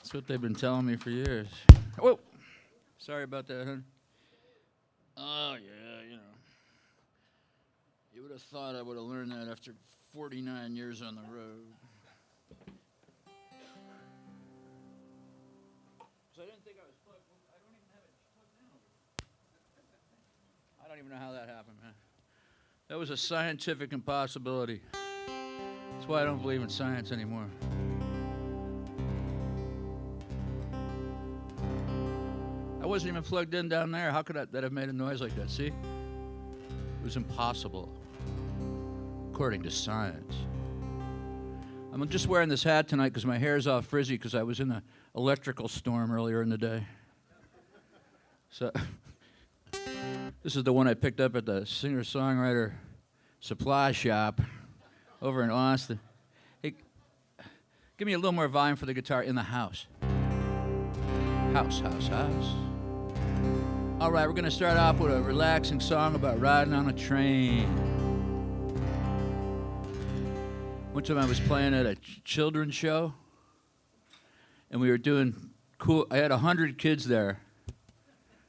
That's what they've been telling me for years. Whoa! Sorry about that, huh? Oh, yeah, you know. You would have thought I would have learned that after 49 years on the road. So I didn't think I was plugged. I don't even have it plugged in. I don't even know how that happened, man. That was a scientific impossibility. That's why I don't believe in science anymore. I wasn't even plugged in down there. How could that have made a noise like that? See? It was impossible, according to science. I'm just wearing this hat tonight because my hair's all frizzy because I was in an electrical storm earlier in the day. So this is the one I picked up at the singer-songwriter supply shop over in Austin. Hey, give me a little more volume for the guitar in the house. House. All right, we're going to start off with a relaxing song about riding on a train. One time I was playing at a children's show, and we were doing cool. I had 100 kids there,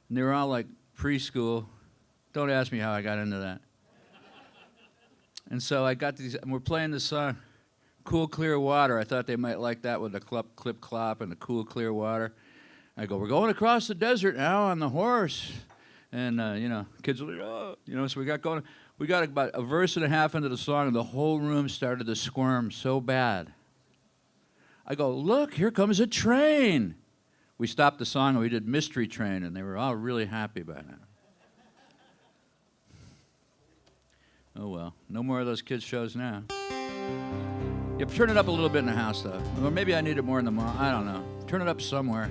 and they were all like preschool. Don't ask me how I got into that. And so I got these, and we're playing this song, Cool Clear Water. I thought they might like that with the clip clop and the cool clear water. I go, we're going across the desert now on the horse. And, kids were like, oh, so we got going. We got about a verse and a half into the song, and the whole room started to squirm so bad. I go, look, here comes a train. We stopped the song, and we did Mystery Train, and they were all really happy by that. Oh, well, no more of those kids' shows now. Yeah, turn it up a little bit in the house, though. Or maybe I need it more in the mall. I don't know. Turn it up somewhere.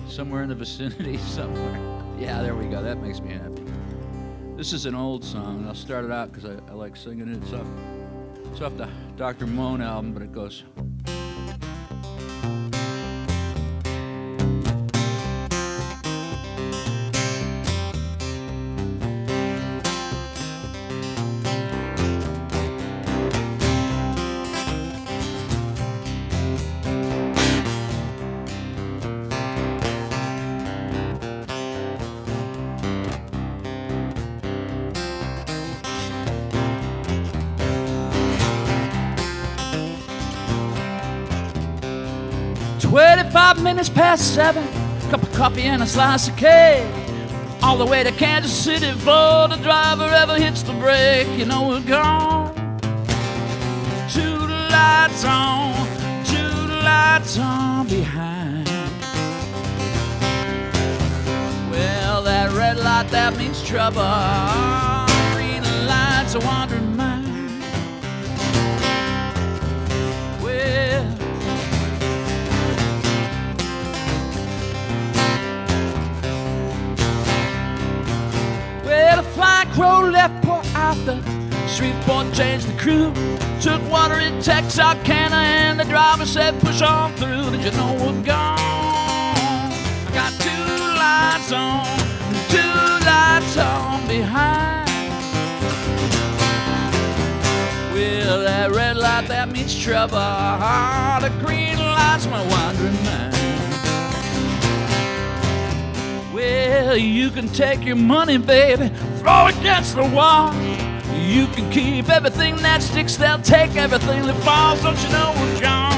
Somewhere in the vicinity, somewhere. Yeah, there we go. That makes me happy. This is an old song, and I'll start it out because I like singing it. It's off the Dr. Moan album, but it goes... 25 minutes past 7, cup of coffee and a slice of cake. All the way to Kansas City before the driver ever hits the brake. You know we're gone. Two lights on behind. Well, that red light, that means trouble. Green light's a wandering mind. Well, a flying crow left Port Arthur, Shreveport changed the crew. Took water in Texarkana and the driver said push on through. Did you know we're gone? I got two lights on behind. Well, that red light, that means trouble. The green light's my wandering mind. Well, you can take your money, baby, throw it against the wall. You can keep everything that sticks, they'll take everything that falls. Don't you know we're gone?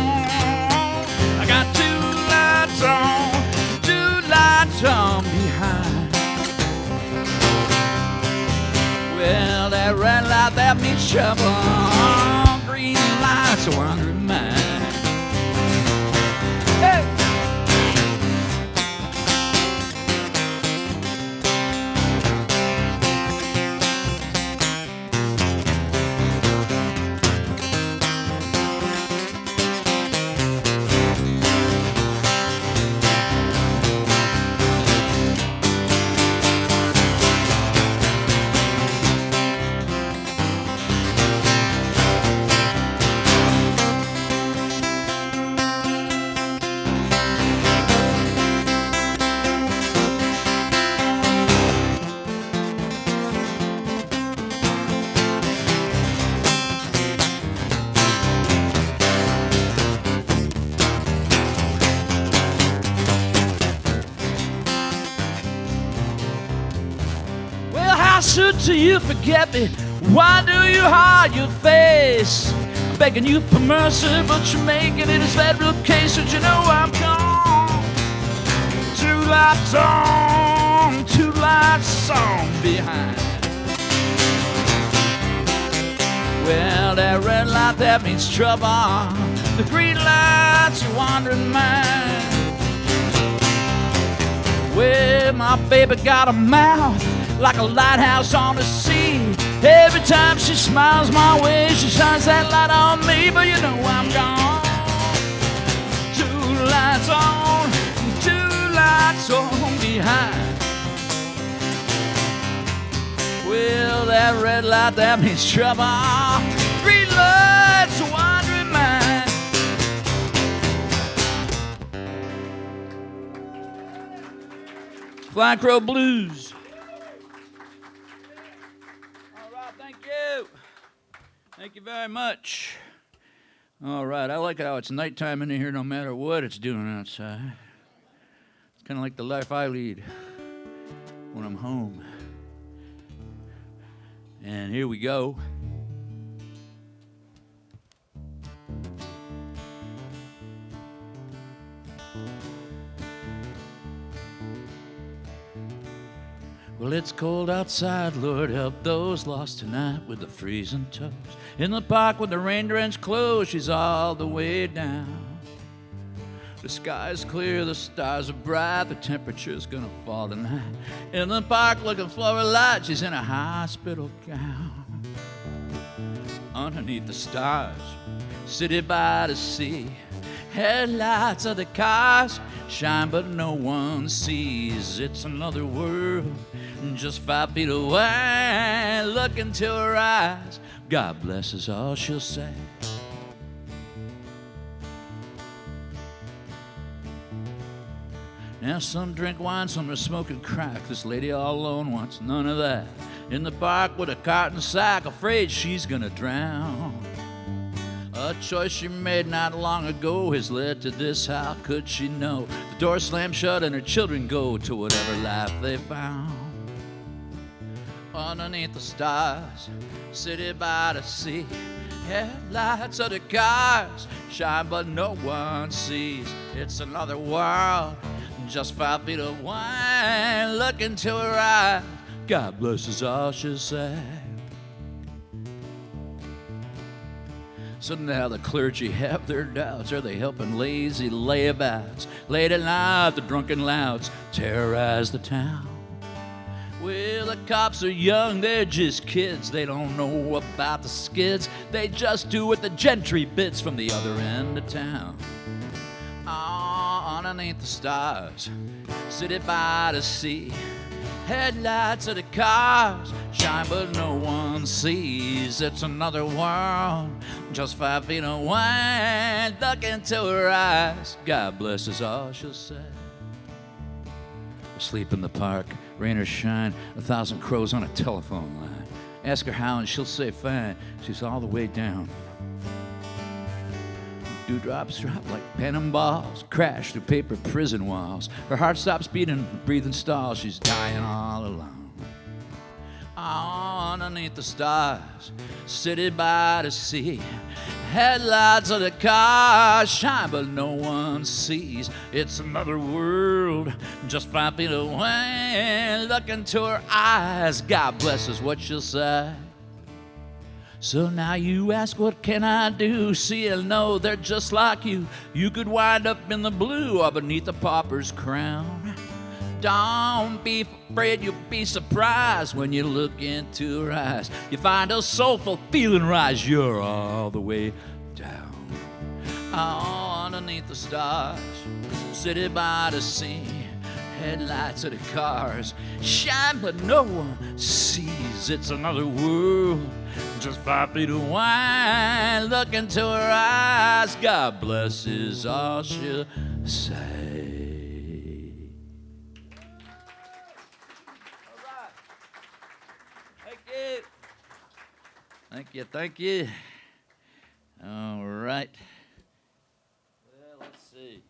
I got two lights on behind. Well, that red light, that means trouble. Green light's a wandering mind. Hey! should to you forget me? Why do you hide your face? I'm begging you for mercy, but you're making it a federal case. But you know I'm gone. 2 lights on, 2 lights on behind. Well, that red light, that means trouble. The green light's your wandering mind. Well, my baby got a mouth like a lighthouse on the sea. Every time she smiles my way, she shines that light on me. But you know I'm gone. 2 lights on, 2 lights on behind. Well, that red light, that means trouble. Green light's a wandering mind. Flying Crow Blues. All right, thank you. Thank you very much. All right, I like how it's nighttime in here no matter what it's doing outside. It's kind of like the life I lead when I'm home. And here we go. Well, it's cold outside, Lord, help those lost tonight with the freezing toes. In the park with the rain-drenched clothes, she's all the way down. The sky's clear, the stars are bright, the temperature's gonna fall tonight. In the park looking for a light, she's in a hospital gown. Underneath the stars, city by the sea, headlights of the cars shine but no one sees. It's another world, just 5 feet away. Look into her eyes, God bless is all she'll say. Now some drink wine, some are smoking crack. This lady all alone wants none of that. In the park with a cotton sack, afraid she's gonna drown. A choice she made not long ago has led to this, how could she know? The door slammed shut and her children go to whatever life they found. Underneath the stars, city by the sea, headlights of the cars shine but no one sees. It's another world, just 5 feet away. Look into her eyes, God bless is all she'll say. So now the clergy have their doubts. Are they helping lazy layabouts? Late at night, the drunken louds terrorize the town. Well, the cops are young, they're just kids. They don't know about the skids. They just do what the gentry bids from the other end of town. Underneath the stars, city by the sea, headlights of the cars shine but no one sees. It's another world, just 5 feet away. Look into her eyes, God bless is all she'll say. Asleep in the park, rain or shine, 1,000 crows on a telephone line. Ask her how and she'll say fine. She's all the way down. Dewdrops drop like phantom balls, crash through paper prison walls. Her heart stops beating, her breathing stalls. She's dying all alone. Underneath the stars, city by the sea, headlights of the cars shine but no one sees. It's another world, just 5 feet away. Look into her eyes, God bless is what she'll say. So now you ask, what can I do? See and know they're just like you. You could wind up in the blue or beneath a pauper's crown. Don't be afraid, you'll be surprised when you look into her eyes. You find a soulful feeling rise, you're all the way down. Underneath the stars, city by the sea, headlights of the cars shine but no one sees. It's another world, just 5 feet away. Look into her eyes, God bless is all she'll say. All right. Thank you. Thank you, thank you. All right. Well, let's see.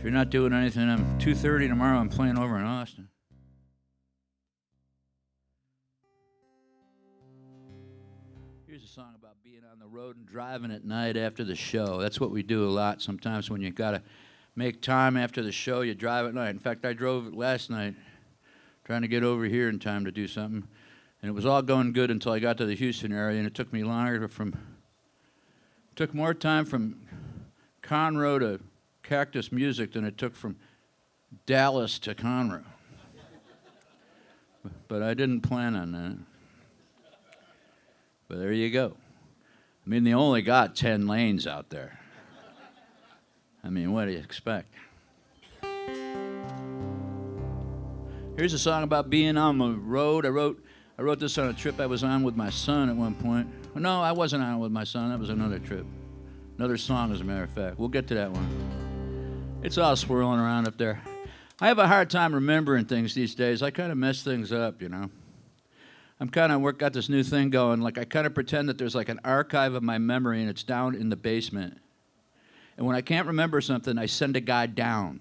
you're not doing anything, I'm 2:30 tomorrow. I'm playing over in Austin. Here's a song about being on the road and driving at night after the show. That's what we do a lot sometimes when you got to make time after the show. You drive at night. In fact, I drove last night trying to get over here in time to do something. And it was all going good until I got to the Houston area, and it took me longer took more time from Conroe to Cactus Music than it took from Dallas to Conroe. But I didn't plan on that. But there you go. I mean, they only got 10 lanes out there. I mean, what do you expect? Here's a song about being on the road. I wrote this on a trip I was on with my son at one point. No, I wasn't on it with my son. That was another trip. Another song, as a matter of fact. We'll get to that one. It's all swirling around up there. I have a hard time remembering things these days. I kind of mess things up, you know. I'm kind of got this new thing going. Like, I kind of pretend that there's like an archive of my memory, and it's down in the basement. And when I can't remember something, I send a guy down.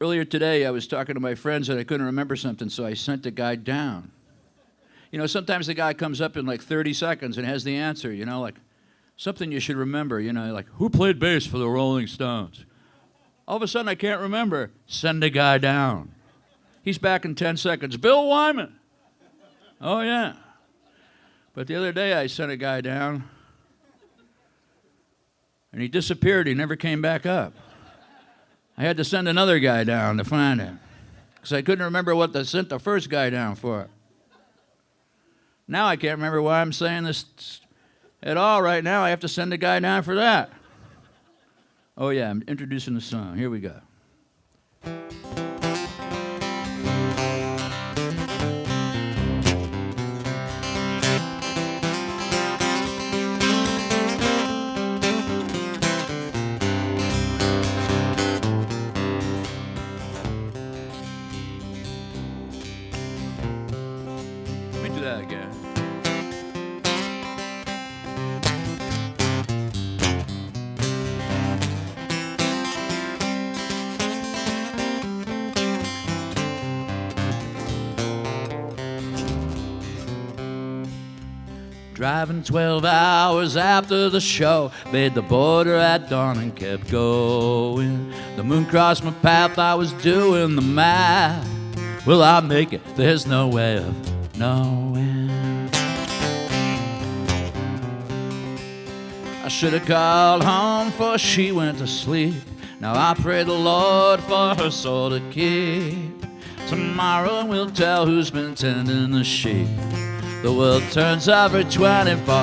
Earlier today, I was talking to my friends, and I couldn't remember something, so I sent a guy down. You know, sometimes the guy comes up in like 30 seconds and has the answer, you know, like something you should remember, you know, like, who played bass for the Rolling Stones? All of a sudden, I can't remember. Send a guy down. He's back in 10 seconds. Bill Wyman. Oh, yeah. But the other day I sent a guy down, and he disappeared. He never came back up. I had to send another guy down to find him because I couldn't remember what I sent the first guy down for. Now I can't remember why I'm saying this at all right now. I have to send a guy down for that. Oh, yeah, I'm introducing the song. Here we go. Driving 12 hours after the show, made the border at dawn and kept going. The moon crossed my path, I was doing the math. Will I make it? There's no way of knowing. I should have called home before she went to sleep. Now I pray the Lord for her soul to keep. Tomorrow we'll tell who's been tending the sheep. The world turns every 24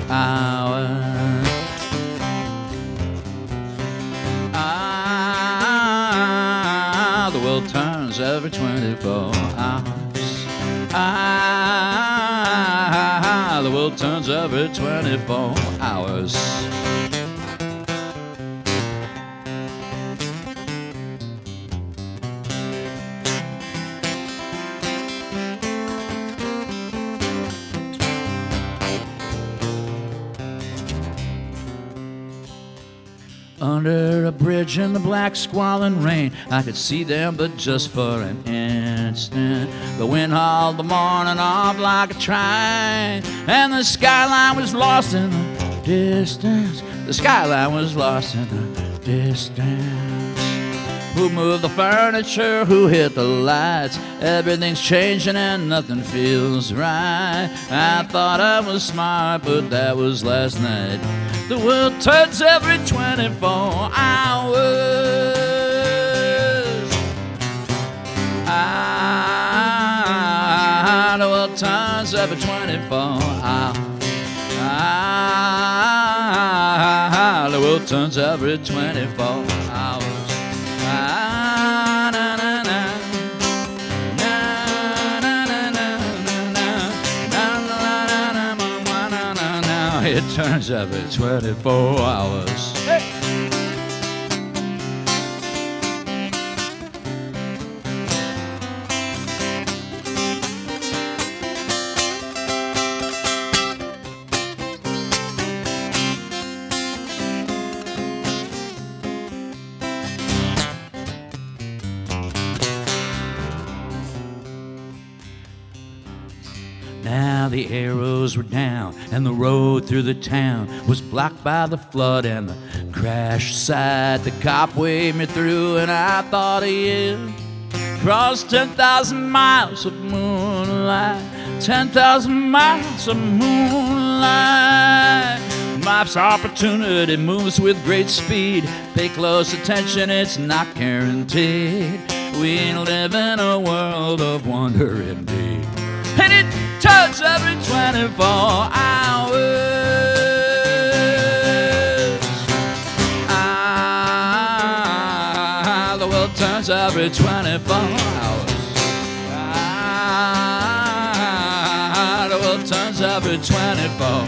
hours. The world turns every 24 hours. The world turns every 24 hours. Under a bridge in the black squalling rain, I could see them, but just for an instant. The wind hauled the morning off like a train, and the skyline was lost in the distance. The skyline was lost in the distance. Who moved the furniture? Who hit the lights? Everything's changing and nothing feels right. I thought I was smart, but that was last night. The world turns every 24 hours. The world turns every 24 hours. The world turns every 24 hours. It turns every 24 hours. Hey! while the arrows were down, and the road through the town was blocked by the flood and the crash site. The cop waved me through, and I thought of you. Crossed 10,000 miles of moonlight, 10,000 miles of moonlight. Life's opportunity moves with great speed. Pay close attention, it's not guaranteed. We live in a world of wonder indeed. And it turns every 24 hours. The world turns every 24 hours. The world turns every 24.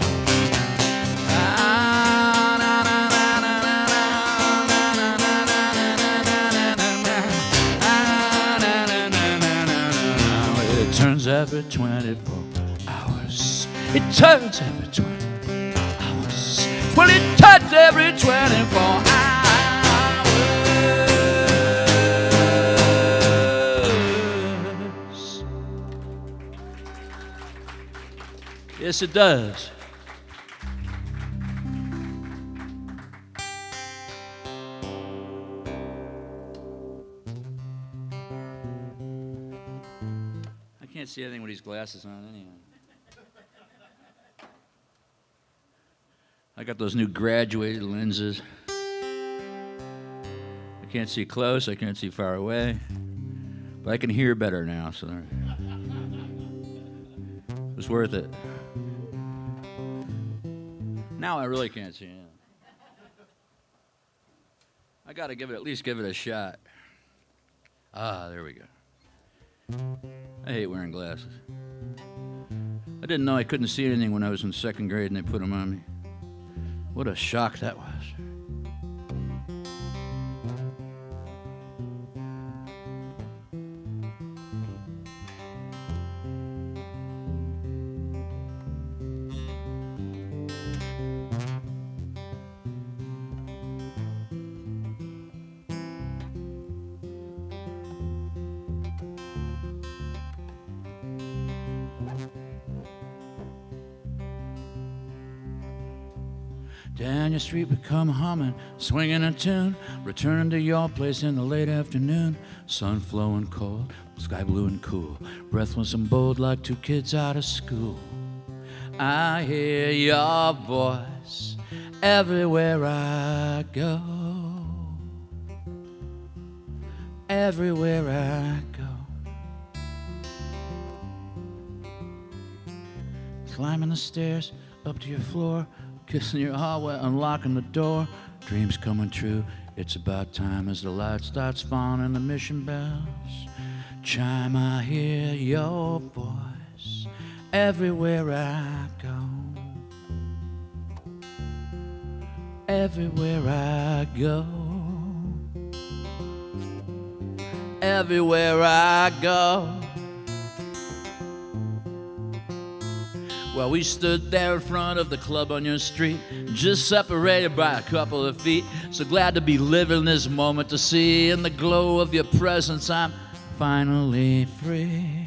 It turns every 24 hours. It turns every 24 hours. Well, it turns every 24 hours. Yes, it does. I can't see anything with these glasses on anyway. I got those new graduated lenses. I can't see close, I can't see far away, but I can hear better now, so it was worth it. Now I really can't see it. I gotta at least give it a shot. Ah, there we go. I hate wearing glasses. I didn't know I couldn't see anything when I was in second grade and they put them on me. What a shock that was. Down your street we come humming, swinging a tune, returning to your place in the late afternoon. Sun flowing cold, sky blue and cool, breathless and bold like two kids out of school. I hear your voice everywhere I go, everywhere I go. Climbing the stairs up to your floor, kissing your hallway, unlocking the door. Dreams coming true. It's about time as the light starts falling and the mission bells chime. I hear your voice everywhere I go, everywhere I go, everywhere I go. Well, we stood there in front of the club on your street, just separated by a couple of feet. So glad to be living this moment, to see in the glow of your presence I'm finally free.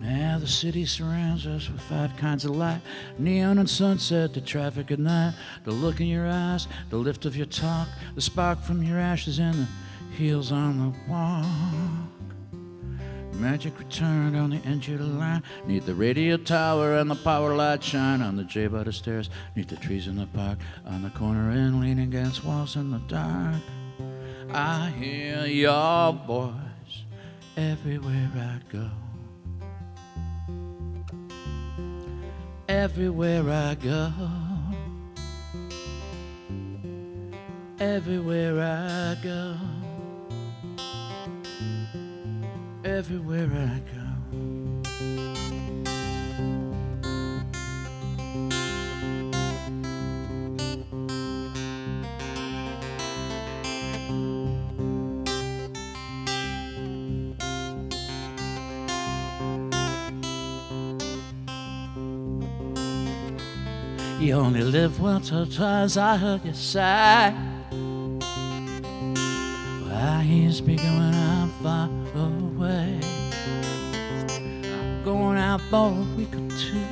Now the city surrounds us with five kinds of light: neon and sunset, the traffic at night, the look in your eyes, the lift of your talk, the spark from your ashes and the heels on the walk. Magic returned on the edge of the line, neath the radio tower and the power light shine on the J by the stairs, neath the trees in the park, on the corner and leaning against walls in the dark. I hear your voice everywhere I go, everywhere I go. Everywhere I go, everywhere I go. You only live once or twice, I heard you sigh. Well, I hear you speaking when I'm far away. I'm going out for a week or two,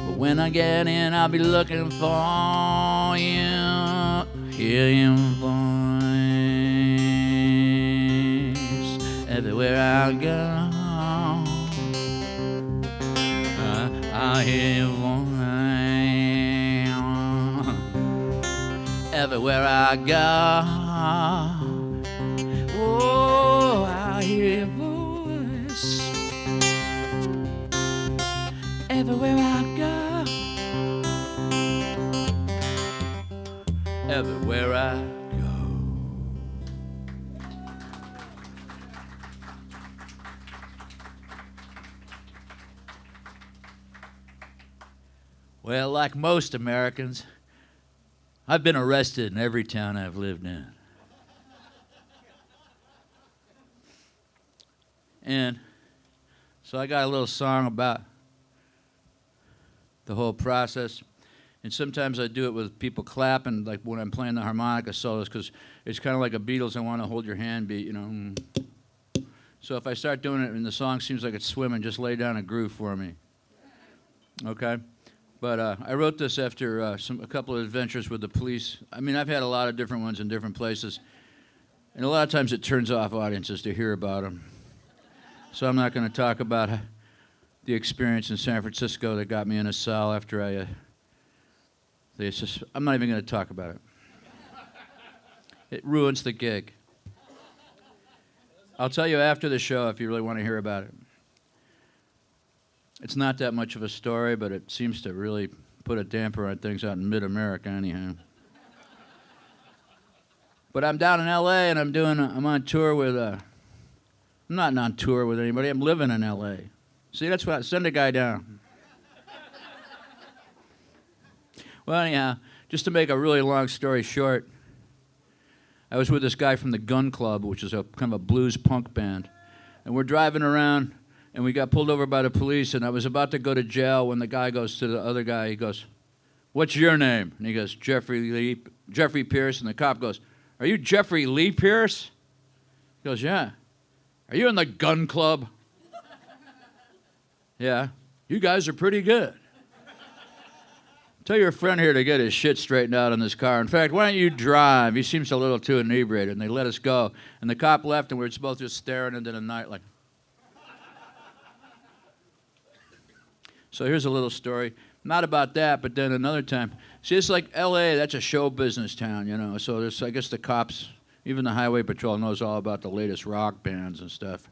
but when I get in, I'll be looking for you. Hear your voice everywhere I go. I hear your voice everywhere I go. Oh, I hear your voice everywhere I go. Everywhere I go. Well, like most Americans, I've been arrested in every town I've lived in. And so I got a little song about the whole process. And sometimes I do it with people clapping, like when I'm playing the harmonica solos, because it's kind of like a Beatles, I want to hold your hand beat, you know. So if I start doing it and the song seems like it's swimming, just lay down a groove for me. Okay? But I wrote this after a couple of adventures with the police. I mean, I've had a lot of different ones in different places. And a lot of times it turns off audiences to hear about them. So I'm not going to talk about the experience in San Francisco that got me in a cell after I'm not even going to talk about it. It ruins the gig. I'll tell you after the show if you really want to hear about it. It's not that much of a story, but it seems to really put a damper on things out in mid-America anyhow. But I'm down in L.A. and I'm on tour with, I'm not on tour with anybody, I'm living in L.A. See, that's what, send a guy down. Well, anyhow, just to make a really long story short, I was with this guy from the Gun Club, which is a kind of a blues punk band, and we're driving around, and we got pulled over by the police, and I was about to go to jail when the guy goes to the other guy, he goes, "What's your name?" And he goes, Jeffrey Pierce, and the cop goes, "Are you Jeffrey Lee Pierce?" He goes, "Yeah." "Are you in the Gun Club?" "Yeah." "You guys are pretty good. Tell your friend here to get his shit straightened out in this car. In fact, why don't you drive? He seems a little too inebriated." And they let us go. And the cop left, and we were both just staring into the night like. So here's a little story. Not about that, but then another time. See, it's like L.A., that's a show business town, you know. So there's, I guess the cops, even the highway patrol knows all about the latest rock bands and stuff.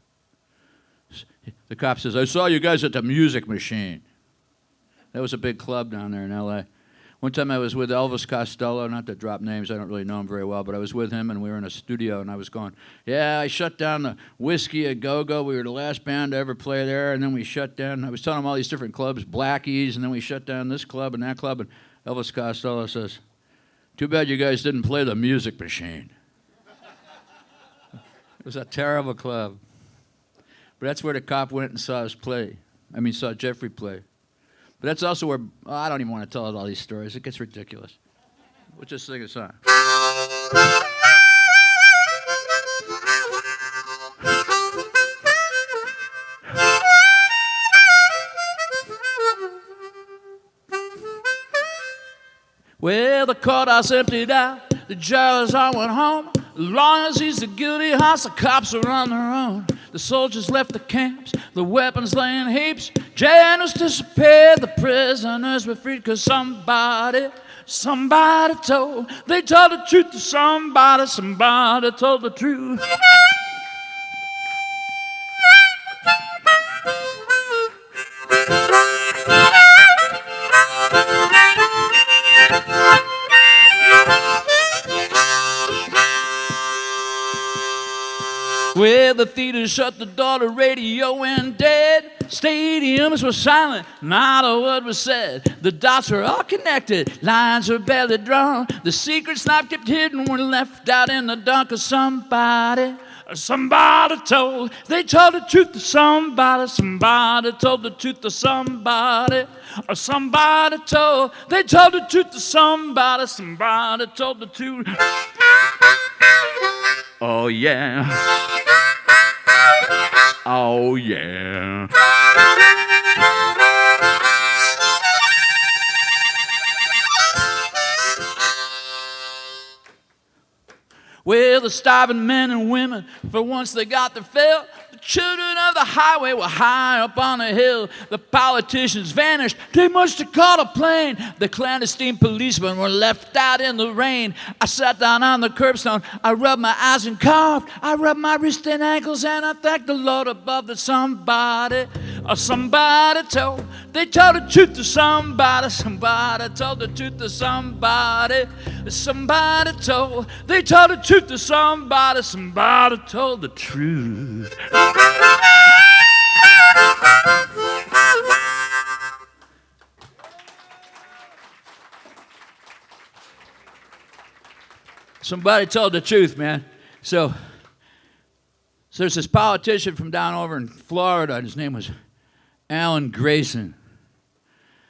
The cop says, "I saw you guys at the Music Machine." That was a big club down there in L.A. One time I was with Elvis Costello, not to drop names, I don't really know him very well, but I was with him and we were in a studio and I was going, "Yeah, I shut down the Whiskey a Go-Go. We were the last band to ever play there, and then we shut down," I was telling him all these different clubs, Blackies, and then we shut down this club and that club, and Elvis Costello says, "Too bad you guys didn't play the Music Machine." It was a terrible club. But that's where the cop went and saw Jeffrey play. But that's also where, I don't even want to tell all these stories. It gets ridiculous. We'll just sing a song. Well, the courthouse emptied out. The jurors all went home. As long as he's the guilty horse, the cops are on their own. The soldiers left the camps, the weapons lay in heaps. Jailers disappeared, the prisoners were freed, 'cause somebody told. They told the truth to somebody told the truth. the theater shut, the door, the radio went dead. Stadiums were silent, not a word was said. The dots were all connected, lines were barely drawn. The secrets not kept hidden were left out in the dark of somebody. Somebody told, they told the truth to somebody. Somebody told the truth to somebody. Somebody told, they told the truth to somebody. Somebody told the truth. Oh yeah. Oh yeah. Well, the starving men and women, for once they got their fill. The children of the highway were high up on a hill. The politicians vanished, they must have caught a plane. The clandestine policemen were left out in the rain. I sat down on the curbstone, I rubbed my eyes and coughed. I rubbed my wrists and ankles and I thanked the Lord above that somebody, somebody told. They told the truth to somebody. Somebody told the truth to somebody. Somebody told. They told the truth to somebody. Somebody told the truth. Somebody told the truth, man. So there's this politician from down over in Florida. His name was Alan Grayson.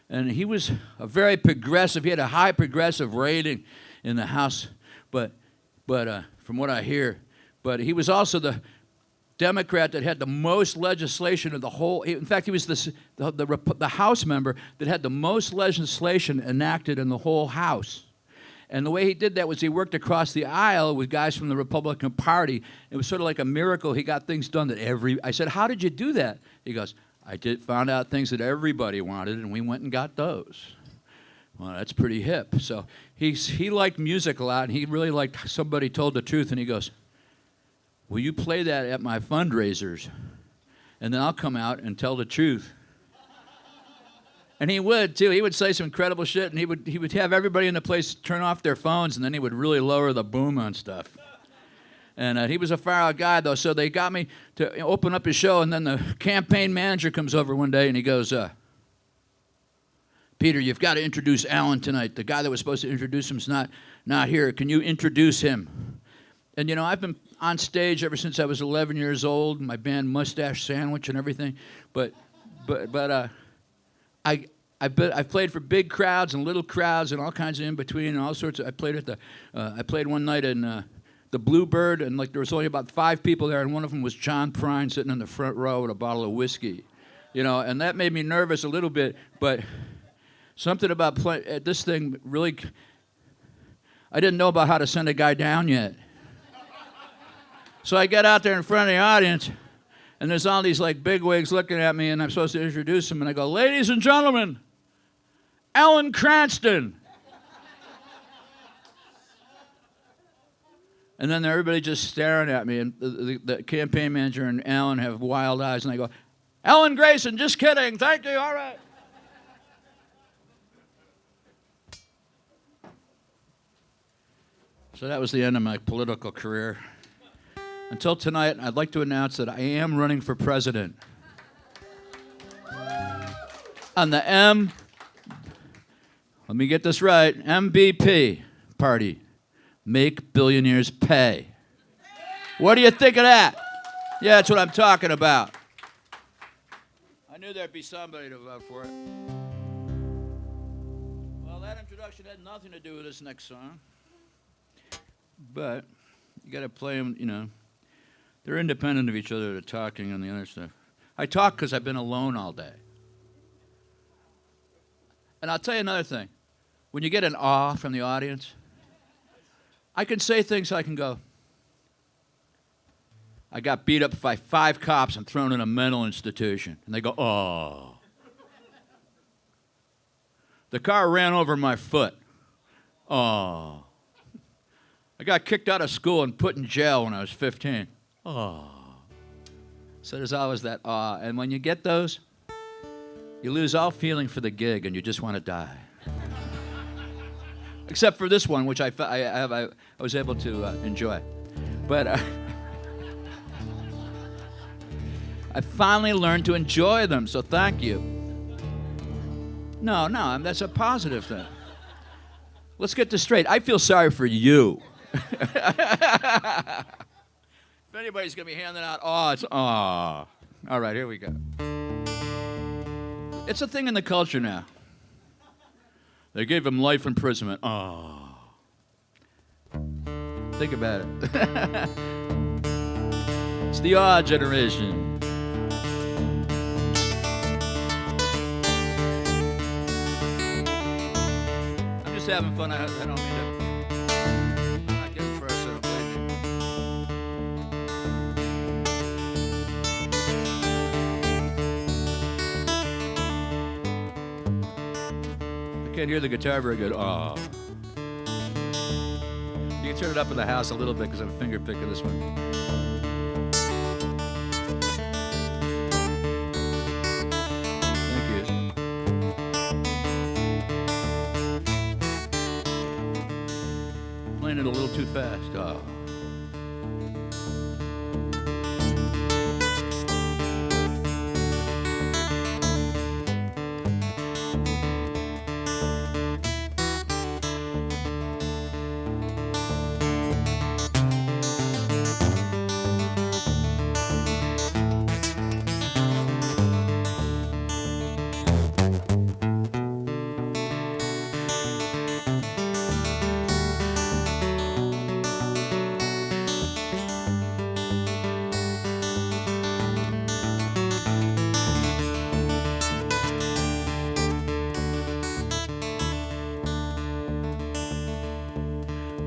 And he was a very progressive. He had a high progressive rating in the House, but from what I hear, but he was also the Democrat that had the most legislation of the whole. In fact, he was the House member that had the most legislation enacted in the whole House. And the way he did that was he worked across the aisle with guys from the Republican Party. It was sort of like a miracle. He got things done that I said, how did you do that? He goes, found out things that everybody wanted, and we went and got those. Well, that's pretty hip. So he liked music a lot, and he really liked Somebody Told the Truth, and he goes, will you play that at my fundraisers? And then I'll come out and tell the truth. And he would, too. He would say some incredible shit, and he would have everybody in the place turn off their phones, and then he would really lower the boom on stuff. And he was a far-out guy, though, so they got me to open up his show, and then the campaign manager comes over one day, and he goes, Peter, you've got to introduce Alan tonight. The guy that was supposed to introduce him's not here. Can you introduce him? And, I've been on stage ever since I was 11 years old, my band Mustache Sandwich and everything, but I've played for big crowds and little crowds and all kinds of in between and all sorts of. I played one night in the Bluebird, and there was only about 5 people there, and one of them was John Prine sitting in the front row with a bottle of whiskey, and that made me nervous a little bit. But something about this thing really, I didn't know about how to send a guy down yet. So I get out there in front of the audience, and there's all these bigwigs looking at me, and I'm supposed to introduce them, and I go, ladies and gentlemen, Alan Cranston. And then everybody just staring at me, and the campaign manager and Alan have wild eyes, and I go, Alan Grayson, just kidding, thank you, all right. So that was the end of my political career. Until tonight, I'd like to announce that I am running for president. On the let me get this right, MBP party. Make billionaires pay. What do you think of that? Yeah, that's what I'm talking about. I knew there'd be somebody to vote for it. Well, that introduction had nothing to do with this next song. But you got to play them, They're independent of each other, the talking and the other stuff. I talk because I've been alone all day. And I'll tell you another thing. When you get an awe from the audience, I can say things I can go, I got beat up by 5 cops and thrown in a mental institution. And they go, oh. The car ran over my foot. Oh. I got kicked out of school and put in jail when I was 15. Oh. So there's always that awe. And when you get those, you lose all feeling for the gig and you just want to die. Except for this one, which I was able to enjoy. But I finally learned to enjoy them, so thank you. No, that's a positive thing. Let's get this straight. I feel sorry for you. If anybody's going to be handing out it's aw. All right, here we go. It's a thing in the culture now. They gave him life imprisonment. Aw. Think about it. It's the awe generation. I'm just having fun. I don't mean to. I'm not getting personal, believe me. I can't hear the guitar very good. Oh. You can turn it up in the house a little bit because I'm finger picking this one. Thank you. Playing it a little too fast. Oh.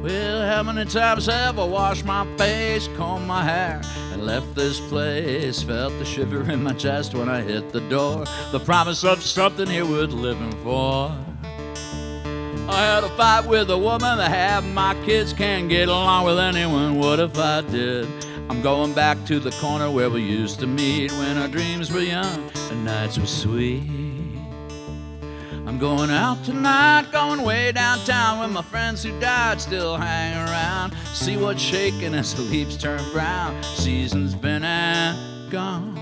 Well, how many times have I washed my face, combed my hair, and left this place? Felt the shiver in my chest when I hit the door. The promise of something here worth living for. I had a fight with a woman that had my kids. Can't get along with anyone, what if I did? I'm going back to the corner where we used to meet when our dreams were young and nights were sweet. I'm going out tonight, going way downtown, with my friends who died still hang around. See what's shaking as the leaves turn brown. Season's been and gone,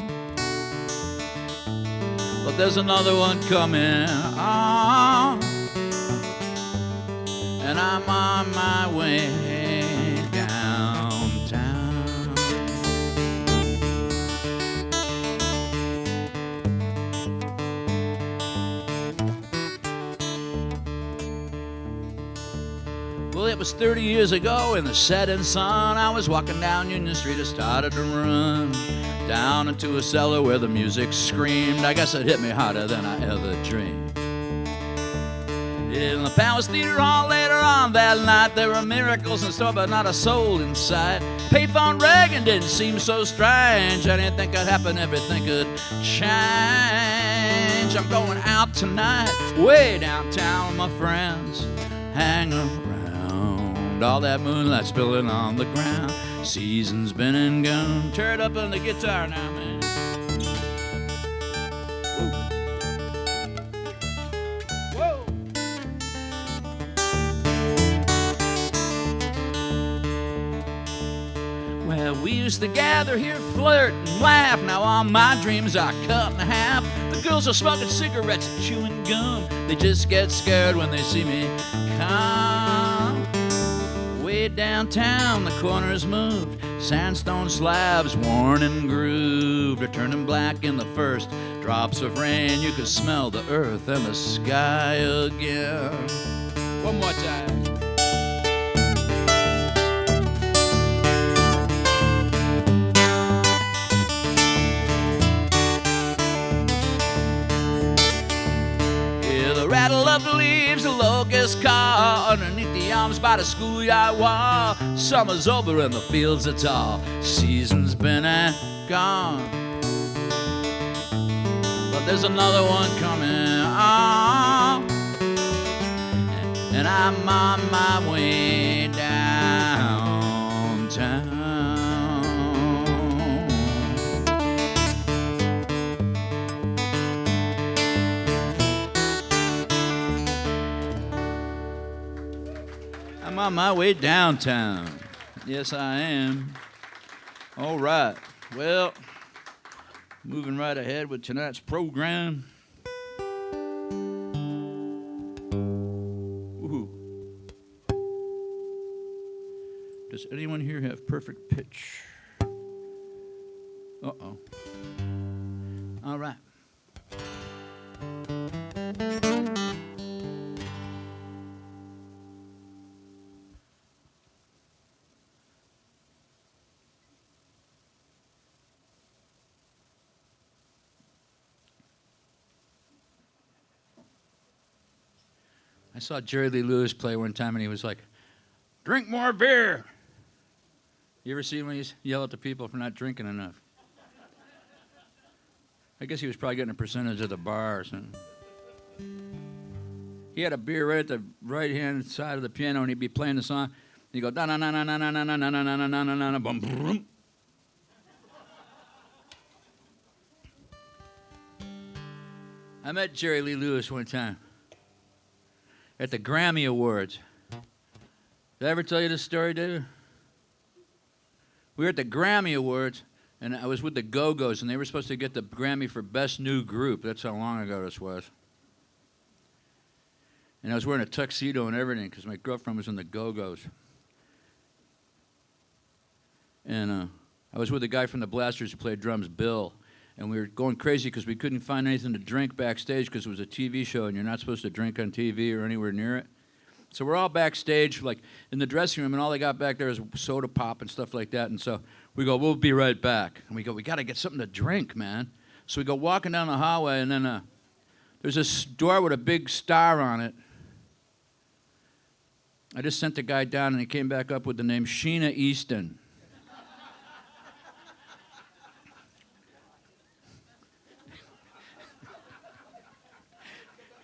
but there's another one coming on, and I'm on my way downtown. Well, it was 30 years ago in the setting sun. I was walking down Union Street, I started to run down into a cellar where the music screamed. I guess it hit me harder than I ever dreamed. In the Palace Theater Hall later on that night, there were miracles in store, but not a soul in sight. Payphone Reagan didn't seem so strange. I didn't think it'd happen, everything could change. I'm going out tonight, way downtown with my friends. Hang around, all that moonlight spilling on the ground. Season's been and gone. Tear it up on the guitar now, man. Whoa. Well, we used to gather here, flirt and laugh. Now all my dreams are cut in half. The girls are smoking cigarettes and chewing gum. They just get scared when they see me come. Way downtown, the corners moved. Sandstone slabs worn and grooved are turning black in the first drops of rain. You could smell the earth and the sky again. One more time. Rattle of the leaves, the locust car underneath the arms by the schoolyard wall. Summer's over and the fields are tall. Season's been and gone, but there's another one coming on, and I'm on my way downtown. I'm on my way downtown. Yes, I am. All right. Well, Moving right ahead with tonight's program. Woohoo. Does anyone here have perfect pitch? Uh-oh. All right. I saw Jerry Lee Lewis play one time, and he was like, "Drink more beer." You ever see him when he yell at the people for not drinking enough? I guess he was probably getting a percentage of the bar or something. He had a beer right at the right-hand side of the piano, and he'd be playing the song. He'd go, da-na-na-na-na-na-na-na-na-na-na-na-na-na, bum, brum. I met Jerry Lee Lewis one time at the Grammy Awards. Did I ever tell you this story, David? We were at the Grammy Awards, and I was with the Go-Go's, and they were supposed to get the Grammy for Best New Group. That's how long ago this was. And I was wearing a tuxedo and everything because my girlfriend was in the Go-Go's. And I was with a guy from the Blasters who played drums, Bill. And we were going crazy because we couldn't find anything to drink backstage because it was a TV show, and you're not supposed to drink on TV or anywhere near it. So we're all backstage, like in the dressing room, and all they got back there is soda pop and stuff like that. And so we go, "We'll be right back." And we go, "We got to get something to drink, man." So we go walking down the hallway, and then there's this door with a big star on it. I just sent the guy down, and he came back up with the name Sheena Easton.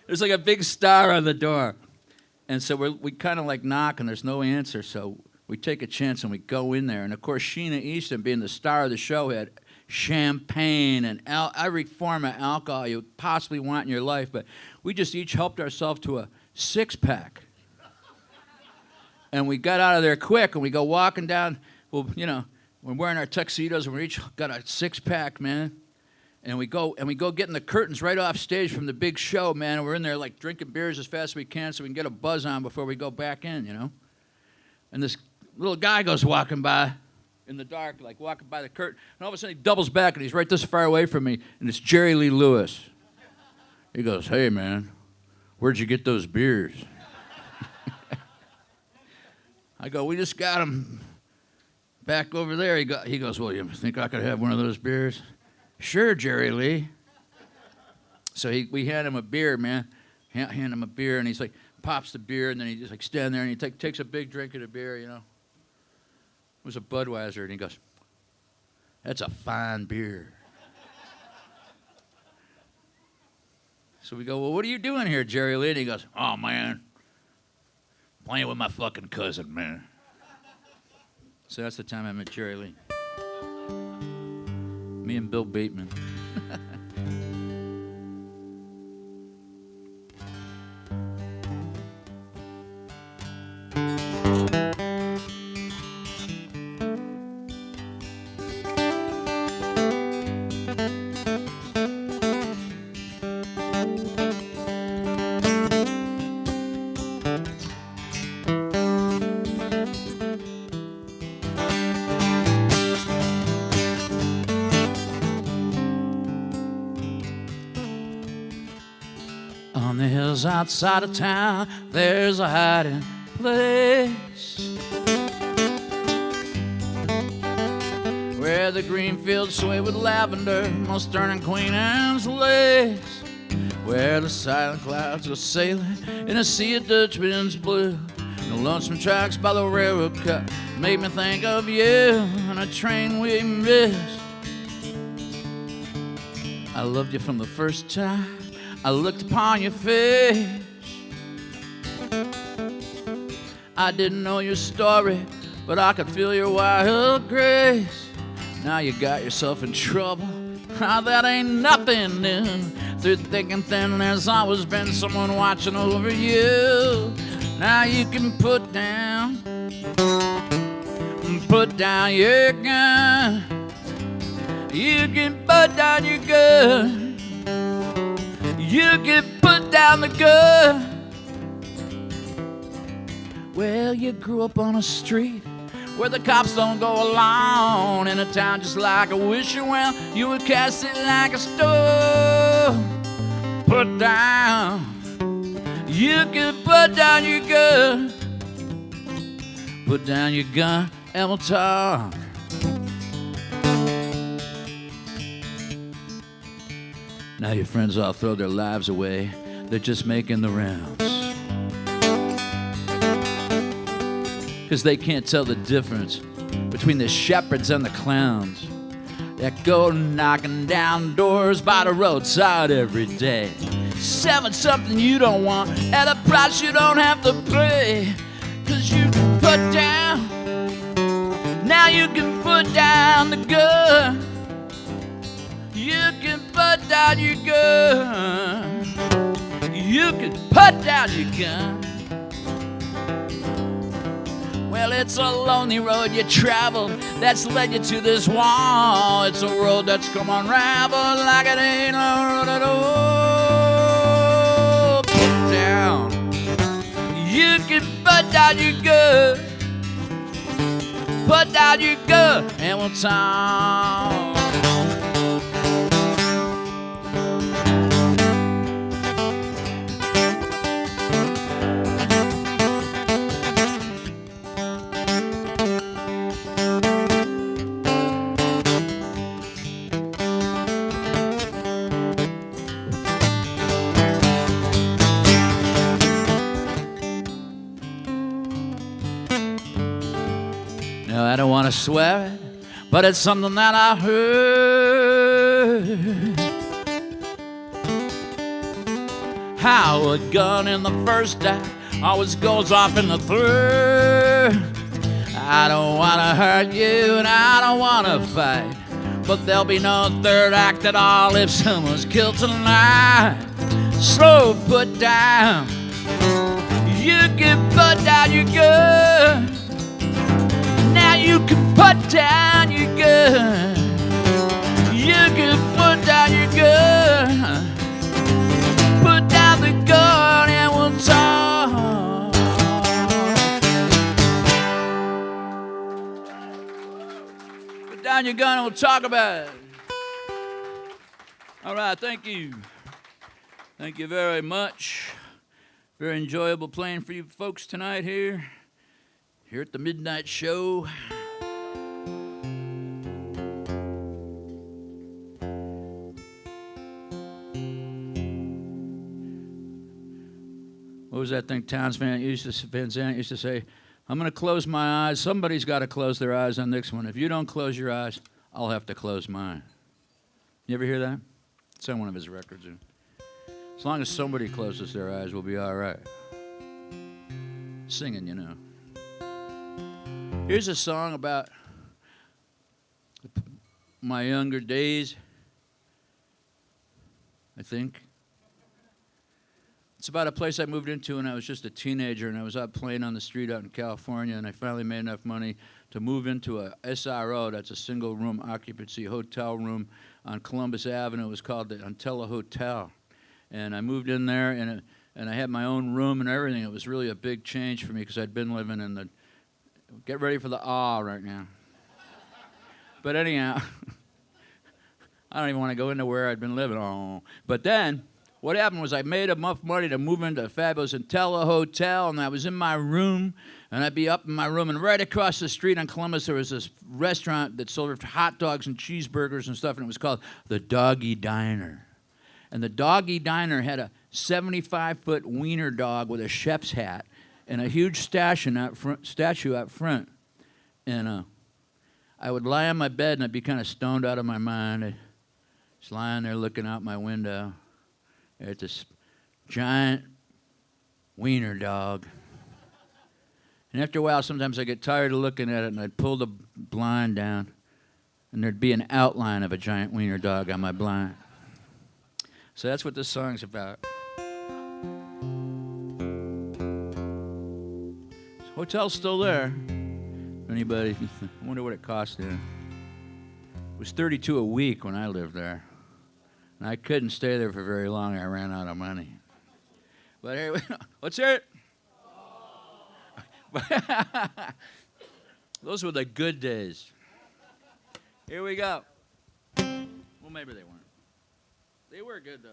There's like a big star on the door. And so we kind of like knock, and there's no answer. So we take a chance, and we go in there. And, of course, Sheena Easton, being the star of the show, had champagne and every form of alcohol you would possibly want in your life. But we just each helped ourselves to a six-pack. And we got out of there quick, and we go walking down. Well, you know, we're wearing our tuxedos, and we each got a six-pack, man. And we go getting the curtains right off stage from the big show, man. And we're in there like drinking beers as fast as we can so we can get a buzz on before we go back in, you know. And this little guy goes walking by in the dark, like walking by the curtain. And all of a sudden he doubles back, and he's right this far away from me. And it's Jerry Lee Lewis. He goes, "Hey, man, where'd you get those beers?" I go, "We just got them back over there." He goes, "Well, you think I could have one of those beers?" "Sure, Jerry Lee." So we hand him a beer, man. Hand him a beer, and he's like, pops the beer, and then he just like stand there, and he takes a big drink of the beer, you know. It was a Budweiser, and he goes, "That's a fine beer." So we go, "Well, what are you doing here, Jerry Lee?" And he goes, "Oh, man, playing with my fucking cousin, man." So that's the time I met Jerry Lee. Me and Bill Bateman. On the hills outside of town, there's a hiding place where the green fields sway with lavender, mustard and Queen Anne's lace, where the silent clouds go sailing in a sea of Dutchman's blue. The lonesome tracks by the railroad cut made me think of you on a train we missed. I loved you from the first time I looked upon your face. I didn't know your story, but I could feel your wild grace. Now you got yourself in trouble. Now that ain't nothing new. Through thick and thin, there's always been someone watching over you. Now you can put down your gun. You can put down your gun. You can put down the gun. Well, you grew up on a street where the cops don't go along, in a town just like a wishing well. You would cast it like a stone. Put down. You can put down your gun. Put down your gun and we'll talk. Now your friends all throw their lives away. They're just making the rounds. 'Cause they can't tell the difference between the shepherds and the clowns that go knocking down doors by the roadside every day, selling something you don't want at a price you don't have to pay. 'Cause you put down, now you can put down the gun. You can put down your gun. You can put down your gun. Well, it's a lonely road you traveled that's led you to this wall. It's a road that's come unraveled like it ain't no road at all. Put down. You can put down your gun. Put down your gun and we'll talk. Now, I don't want to swear it, but it's something that I heard. How a gun in the first act always goes off in the third. I don't want to hurt you and I don't want to fight, but there'll be no third act at all if someone's killed tonight. So put down. You can put down your gun. Now you can put down your gun. You can put down your gun. Put down the gun and we'll talk. Put down your gun and we'll talk about it. All right, thank you. Thank you very much. Very enjoyable playing for you folks tonight here at the Midnight Show. What was that thing Towns Van Zandt used to say? I'm going to close my eyes. Somebody's got to close their eyes on this one. If you don't close your eyes, I'll have to close mine. You ever hear that? It's on one of his records. As long as somebody closes their eyes, we'll be all right. Singing, you know. Here's a song about my younger days, I think. It's about a place I moved into when I was just a teenager, and I was out playing on the street out in California, and I finally made enough money to move into a SRO, that's a single-room occupancy hotel room on Columbus Avenue. It was called the Antella Hotel. And I moved in there, and I had my own room and everything. It was really a big change for me because I'd been living in the... Get ready for the awe right now. But anyhow, I don't even want to go into where I'd been living. Oh. But then, what happened was I made enough money to move into a fabulous Antella Hotel, and I was in my room, and I'd be up in my room, and right across the street on Columbus, there was this restaurant that sold hot dogs and cheeseburgers and stuff, and it was called the Doggy Diner. And the Doggy Diner had a 75-foot wiener dog with a chef's hat and a huge statue out front. And I would lie on my bed, and I'd be kind of stoned out of my mind. I'd just lying there looking out my window at this giant wiener dog. And after a while, sometimes I'd get tired of looking at it, and I'd pull the blind down, and there'd be an outline of a giant wiener dog on my blind. So that's what this song's about. Hotel's still there. Anybody? I wonder what it cost there. It was $32 a week when I lived there. And I couldn't stay there for very long. I ran out of money. But anyway, let's hear it. Those were the good days. Here we go. Well, maybe they weren't. They were good, though.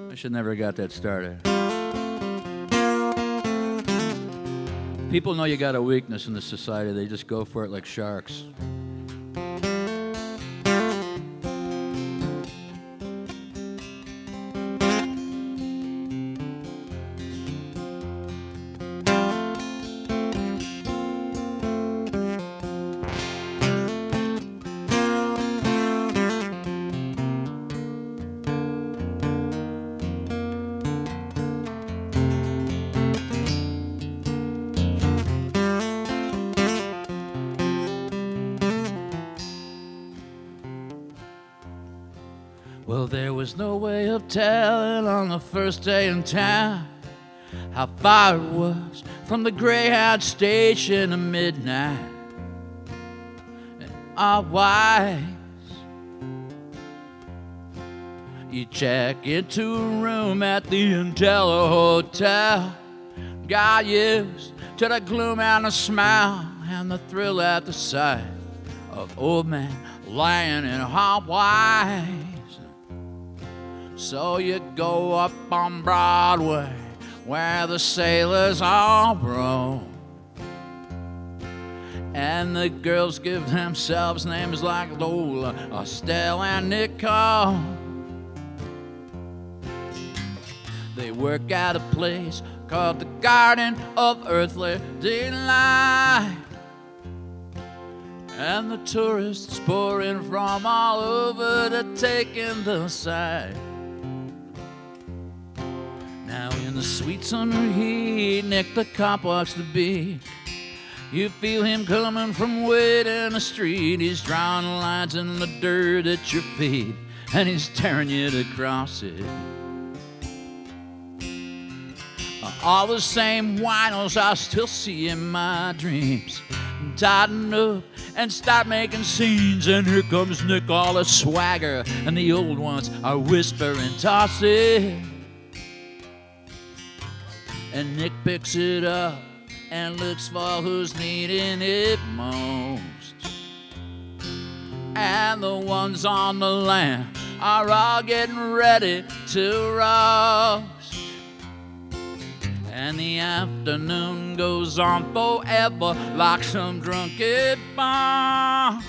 I should never have got that started. People know you got a weakness in this society. They just go for it like sharks. Well, there was no way of telling on the first day in town how far it was from the Greyhound station at midnight. And our wives, you check into a room at the Intello Hotel, got used to the gloom and the smell and the thrill at the sight of old men lying in hot white. So you go up on Broadway where the sailors all roam, and the girls give themselves names like Lola, Estelle, and Nicole. They work at a place called the Garden of Earthly Delight, and the tourists pour in from all over to take in the sight. Now in the sweet summer heat, Nick the cop walks the beat. You feel him coming from way down the street. He's drawing lines in the dirt at your feet, and he's tearing you to cross it. All the same winos I still see in my dreams. Tighten up and start making scenes, and here comes Nick, all the swagger, and the old ones are whispering, toss it. And Nick picks it up and looks for who's needing it most. And the ones on the land are all getting ready to roast. And the afternoon goes on forever like some drunken bomb,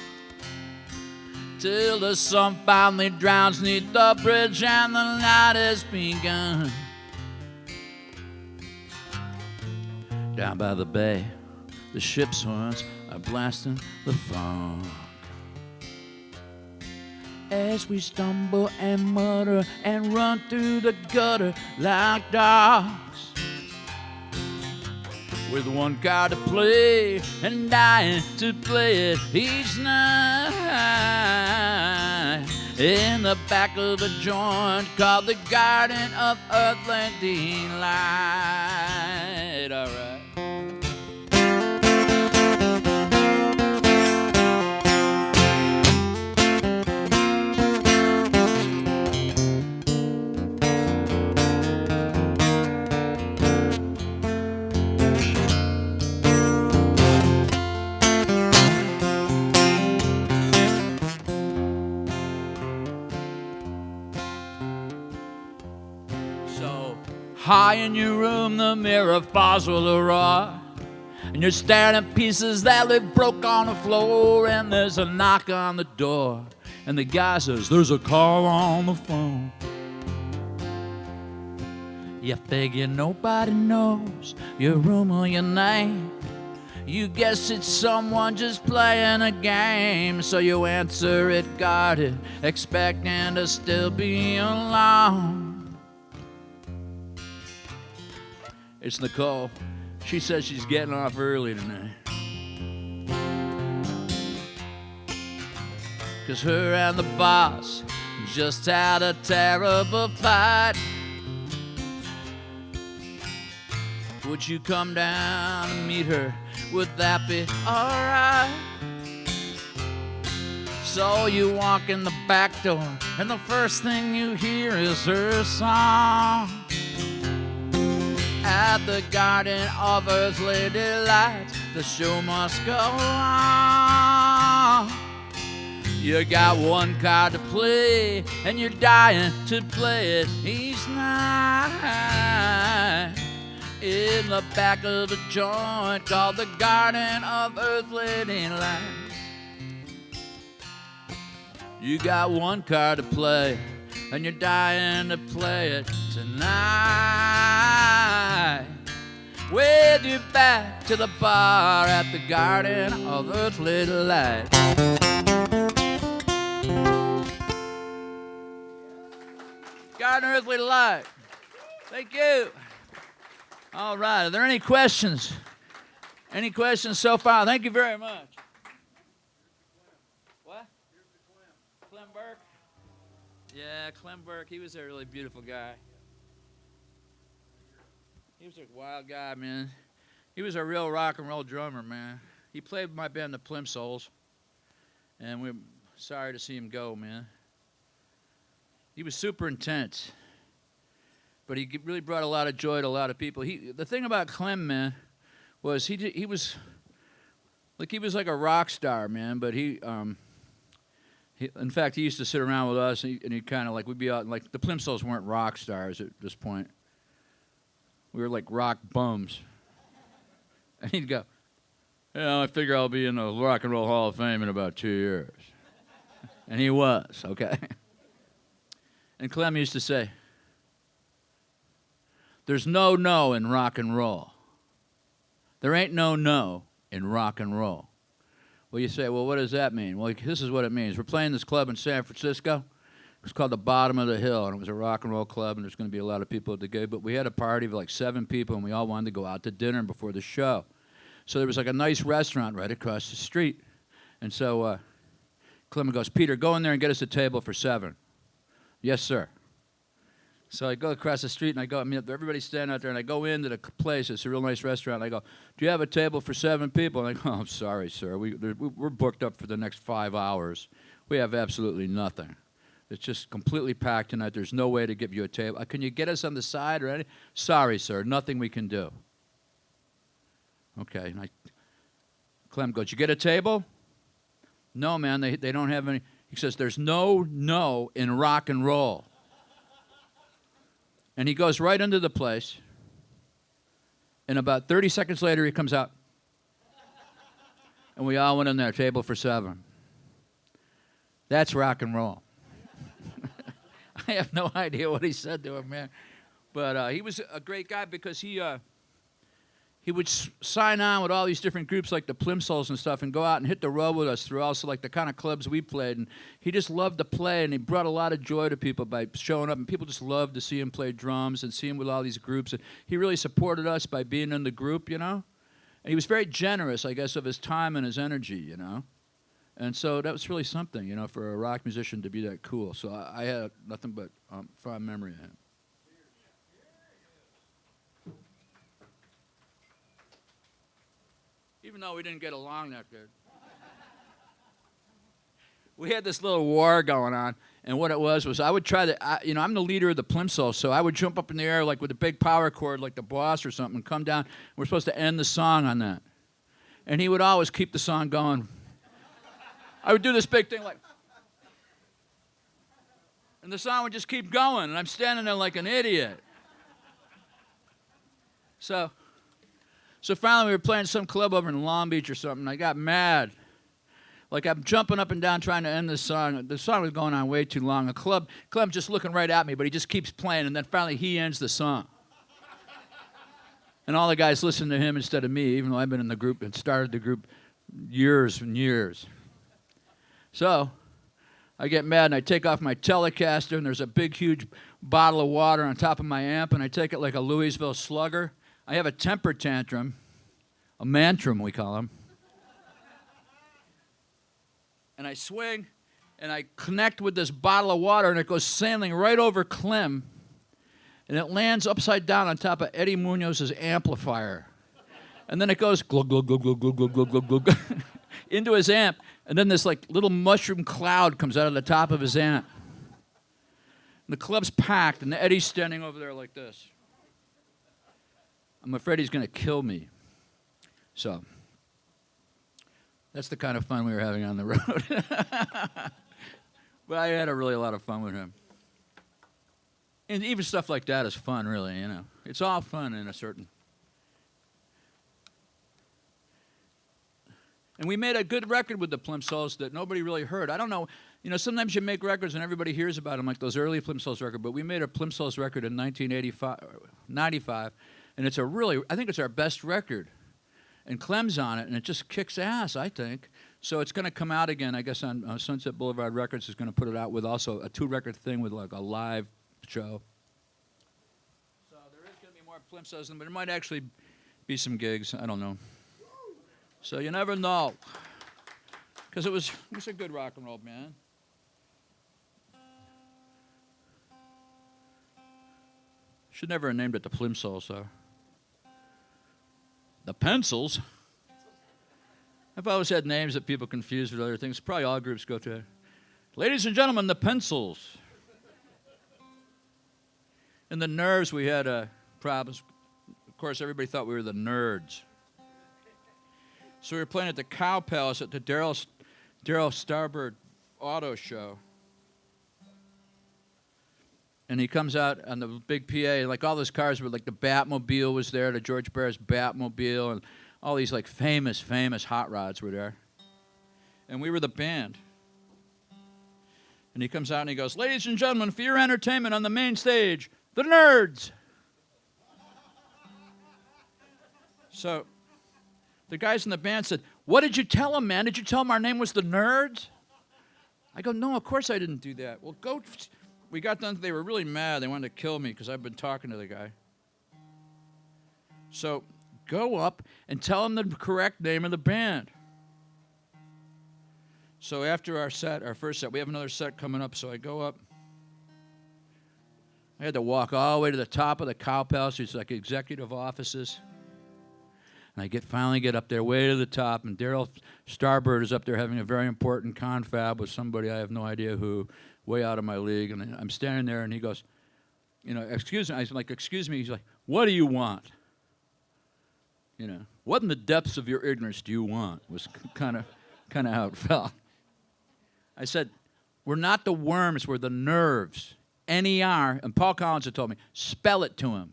till the sun finally drowns neath the bridge and the night has begun. Down by the bay, the ship's horns are blasting the fog. As we stumble and mutter and run through the gutter like dogs, with one card to play and dying to play it each night. In the back of the joint called the Garden of Earthly Delight. All right. High in your room, the mirror falls with a roar, and you're staring at pieces that live broke on the floor, and there's a knock on the door, and the guy says, there's a call on the phone. You figure nobody knows your room or your name. You guess it's someone just playing a game, so you answer it guarded, expecting to still be alone. It's Nicole. She says she's getting off early tonight. 'Cause her and the boss just had a terrible fight. Would you come down and meet her? Would that be alright? So you walk in the back door, and the first thing you hear is her song. At the Garden of Earth's Lady Lights, the show must go on. You got one card to play, and you're dying to play it each night. In the back of a joint called the Garden of Earth's Lady Lights. You got one card to play, and you're dying to play it tonight. With your back to the bar at the Garden of Earth's Lady Lights. Garden of Earth's Lady Lights. Thank you. All right, are there any questions? Any questions so far? Thank you very much. What? Clem Burke? Yeah, Clem Burke. He was a really beautiful guy. He was a wild guy, man. He was a real rock and roll drummer, man. He played with my band, the Plimsolls, and we're sorry to see him go, man. He was super intense, but he really brought a lot of joy to a lot of people. The thing about Clem, man, was he was like a rock star, man. But in fact, he used to sit around with us, and he kind of like, we'd be out, like, the Plimsolls weren't rock stars at this point. We were like rock bums. And he'd go, "Yeah, I figure I'll be in the Rock and Roll Hall of Fame in about 2 years." And he was, okay? And Clem used to say, "There's no no in rock and roll. There ain't no no in rock and roll." Well, you say, well, what does that mean? Well, this is what it means. We're playing this club in San Francisco. It was called the Bottom of the Hill, and it was a rock and roll club, and there's going to be a lot of people at the gig. But we had a party of like 7 people, and we all wanted to go out to dinner before the show. So there was like a nice restaurant right across the street. And so Clement goes, "Peter, go in there and get us a table for 7. "Yes, sir." So I go across the street, and I mean, everybody's standing out there, and I go into the place. It's a real nice restaurant. And I go, "Do you have a table for 7 people?" And I go, "Oh, I'm sorry, sir. We're booked up for the next 5 hours. We have absolutely nothing. It's just completely packed tonight. There's no way to give you a table. Can you get us on the side or anything?" "Sorry, sir. Nothing we can do." Okay. And Clem goes, "You get a table?" "No, man. They don't have any." He says, "There's no no in rock and roll." And he goes right into the place, and about 30 seconds later, he comes out, and we all went in there, table for 7. That's rock and roll. I have no idea what he said to him, man. But he was a great guy because he would sign on with all these different groups like the Plimsolls and stuff and go out and hit the road with us through also like the kind of clubs we played. And he just loved to play, and he brought a lot of joy to people by showing up. And people just loved to see him play drums and see him with all these groups. And he really supported us by being in the group, you know. And he was very generous, I guess, of his time and his energy, you know. And so that was really something, you know, for a rock musician to be that cool. So I had nothing but fond memory of him. Even though we didn't get along that good. We had this little war going on, and what it was I would try to, I'm the leader of the Plimsolls, so I would jump up in the air like with a big power chord like the boss or something and come down. We're supposed to end the song on that. And he would always keep the song going. I would do this big thing like, and the song would just keep going, and I'm standing there like an idiot. So finally we were playing some club over in Long Beach or something, and I got mad. Like I'm jumping up and down trying to end this song. The song was going on way too long. Clem's just looking right at me, but he just keeps playing, and then finally he ends the song. And all the guys listen to him instead of me, even though I've been in the group and started the group years and years. So I get mad, and I take off my Telecaster, and there's a big, huge bottle of water on top of my amp, and I take it like a Louisville Slugger. I have a temper tantrum, a mantrum we call them. And I swing, and I connect with this bottle of water, and it goes sailing right over Clem, and it lands upside down on top of Eddie Munoz's amplifier. And then it goes glug, glug, glug, glug, glug, glug, glug, glug, glug, into his amp, and then this like little mushroom cloud comes out of the top of his amp. And the club's packed, and Eddie's standing over there like this. I'm afraid he's going to kill me. So that's the kind of fun we were having on the road. But I had a lot of fun with him. And even stuff like that is fun, really, you know. It's all fun in a certain... And we made a good record with the Plimsolls that nobody really heard. I don't know, you know, sometimes you make records and everybody hears about them, like those early Plimsolls records, but we made a Plimsolls record in 1995, and it's I think it's our best record. And Clem's on it, and it just kicks ass, I think. So it's going to come out again, I guess, on Sunset Boulevard Records is going to put it out with also a 2-record thing with like a live show. So there is going to be more Plimsolls, but there might actually be some gigs. I don't know. So you never know. Because it was a good rock and roll band. Should never have named it the Plimsolls, though. The Pencils. I've always had names that people confuse with other things. Probably all groups go to. Ladies and gentlemen, the Pencils. In the Nerves, we had problems. Of course, everybody thought we were the Nerds. So we were playing at the Cow Palace at the Darryl Starbird Auto Show. And he comes out on the big PA, like all those cars were, like the Batmobile was there, the George Barris Batmobile, and all these like famous hot rods were there. And we were the band. And he comes out and he goes, "Ladies and gentlemen, for your entertainment on the main stage, the Nerds." So the guys in the band said, "What did you tell them, man? Did you tell them our name was the Nerds?" I go, "No, of course I didn't do that." Well, go. We got done. They were really mad. They wanted to kill me because I've been talking to the guy. So go up and tell them the correct name of the band. So after our first set, we have another set coming up. So I go up. I had to walk all the way to the top of the Cow Palace. It's like executive offices. And I finally get up there way to the top, and Darryl Starbird is up there having a very important confab with somebody I have no idea who, way out of my league. And I'm standing there, and he goes, you know, "Excuse me." I was like, "Excuse me." He's like, "What do you want?" You know, "What in the depths of your ignorance do you want?" was kind of how it felt. I said, "We're not the Worms, we're the Nerves. N-E-R," and Paul Collins had told me, "Spell it to him."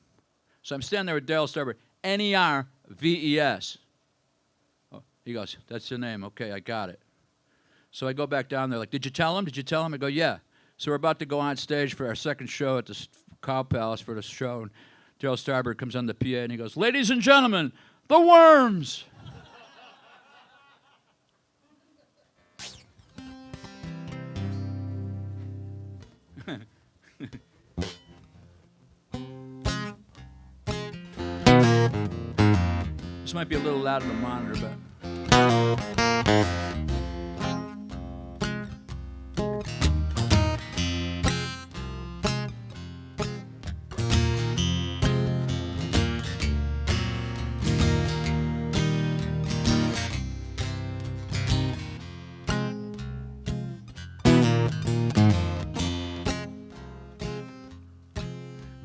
So I'm standing there with Darryl Starbird, N-E-R-V-E-S. Oh, he goes, "That's the name." Okay, I got it. So I go back down there like, "Did you tell him? Did you tell him?" I go, "Yeah." So we're about to go on stage for our second show at the Cow Palace for the show. And Darryl Starbird comes on the PA and he goes, "Ladies and gentlemen, the Worms." This might be a little loud on the monitor, but...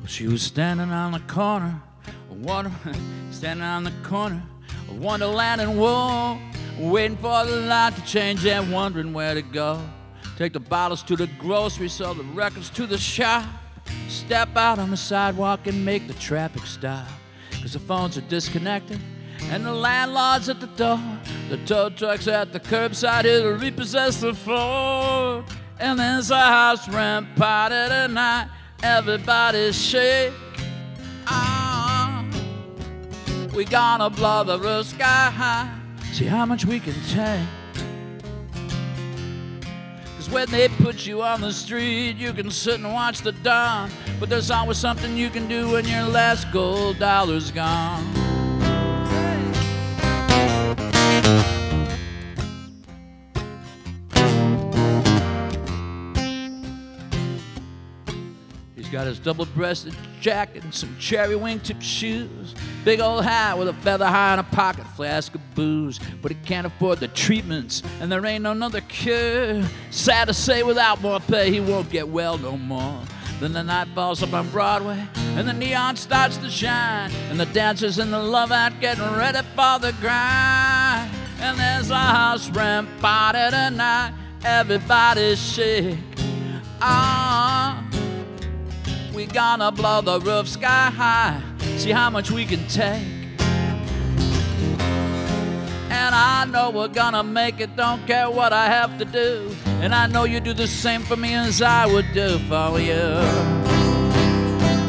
She was standing on the corner of standing on the corner of Wonderland and Wool, waiting for the light to change and wondering where to go. Take the bottles to the grocery, sell the records to the shop, step out on the sidewalk and make the traffic stop, 'cause the phones are disconnected and the landlord's at the door. The tow truck's at the curbside here to repossess the floor. And there's a house rent party tonight. Everybody shake. We gonna blow the roof sky high. See how much we can take. 'Cause when they put you on the street, you can sit and watch the dawn, but there's always something you can do when your last gold dollar's gone. He's got his double-breasted jacket and some cherry wingtip shoes, big old hat with a feather high and a pocket flask of booze, but he can't afford the treatments and there ain't no another cure. Sad to say, without more pay he won't get well no more. Then the night falls up on Broadway and the neon starts to shine, and the dancers in the love act getting ready for the grind. And there's a house rent party tonight, everybody's sick. We gonna blow the roof sky high, see how much we can take. And I know we're gonna make it, don't care what I have to do. And I know you do the same for me as I would do for you.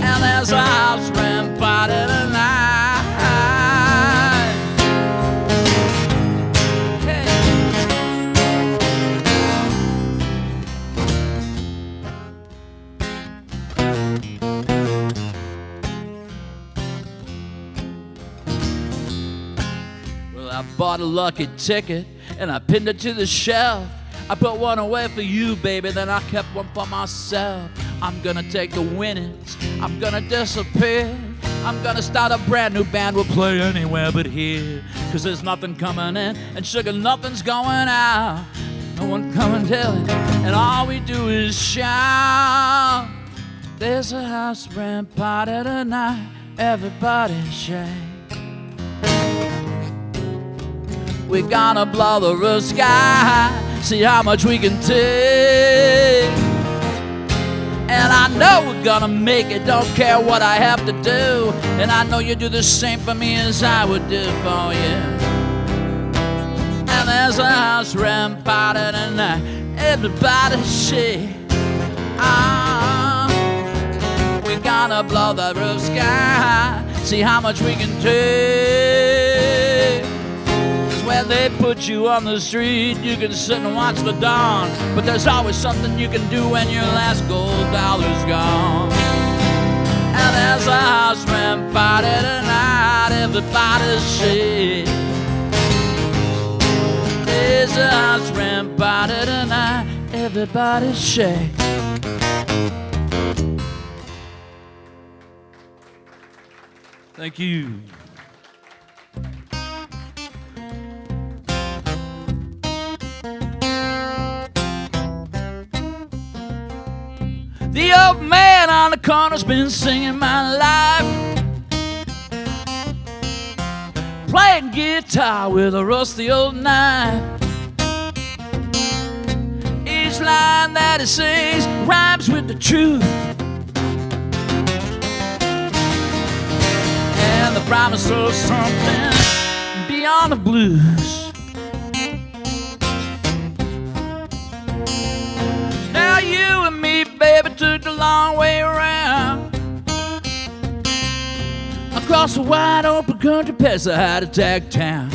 And there's a house rent party tonight. I bought a lucky ticket and I pinned it to the shelf. I put one away for you, baby, then I kept one for myself. I'm gonna take the winnings, I'm gonna disappear. I'm gonna start a brand new band, we'll play anywhere but here. Cause there's nothing coming in, and sugar, nothing's going out. No one coming to it, and all we do is shout. There's a house rent party tonight, everybody shake. We're gonna blow the roof sky, see how much we can take. And I know we're gonna make it, don't care what I have to do. And I know you do the same for me as I would do for you. And there's a house rent party tonight, everybody shake. We're gonna blow the roof sky, see how much we can take. When they put you on the street, you can sit and watch the dawn, but there's always something you can do when your last gold dollar's gone. And there's a house rent party tonight, everybody's shake. There's a house rent party tonight, everybody's shake. Thank you. The old man on the corner's been singing my life, playing guitar with a rusty old knife. Each line that he sings rhymes with the truth, and the promise of something beyond the blues. Now you and me, baby, took the long way around, across a wide open country past a heart attack town.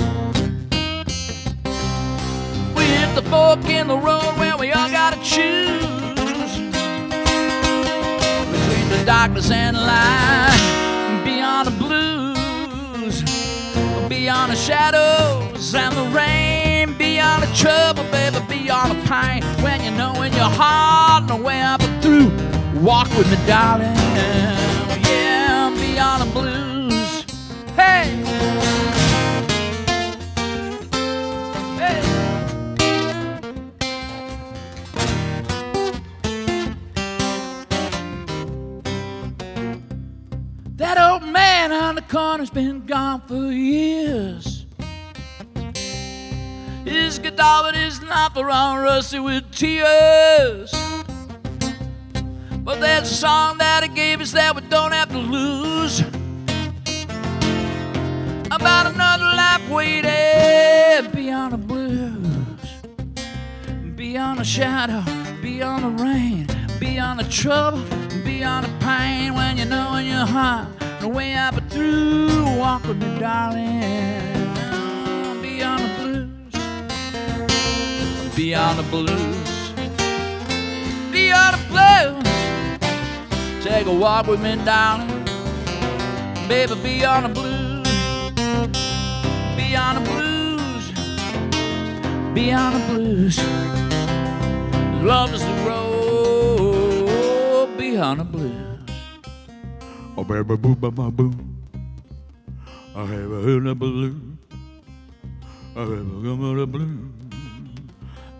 We hit the fork in the road where we all gotta choose between the darkness and the light, beyond the blues, beyond the shadows and the rain, beyond the trouble, baby, beyond the pain. When you know in your heart no way up and through, walk with me, darling. Yeah, beyond the blues. Hey, hey. That old man on the corner's been gone for years. His guitar, but his knife around rusty with tears. But there's a song that he gave us that we don't have to lose, about another life waiting beyond the blues, beyond the shadow, beyond the rain, beyond the trouble, beyond the pain. When you know in your heart the way up and through, walk with me, darling. Beyond the blues, beyond the blues. Take a walk with me, darling. Baby, be on the blues. Be on the blues. Be on the blues. As long as the road be on the blues. Oh, baby, boo, ba, ba, boo. I have heard the blues. I have heard the blues.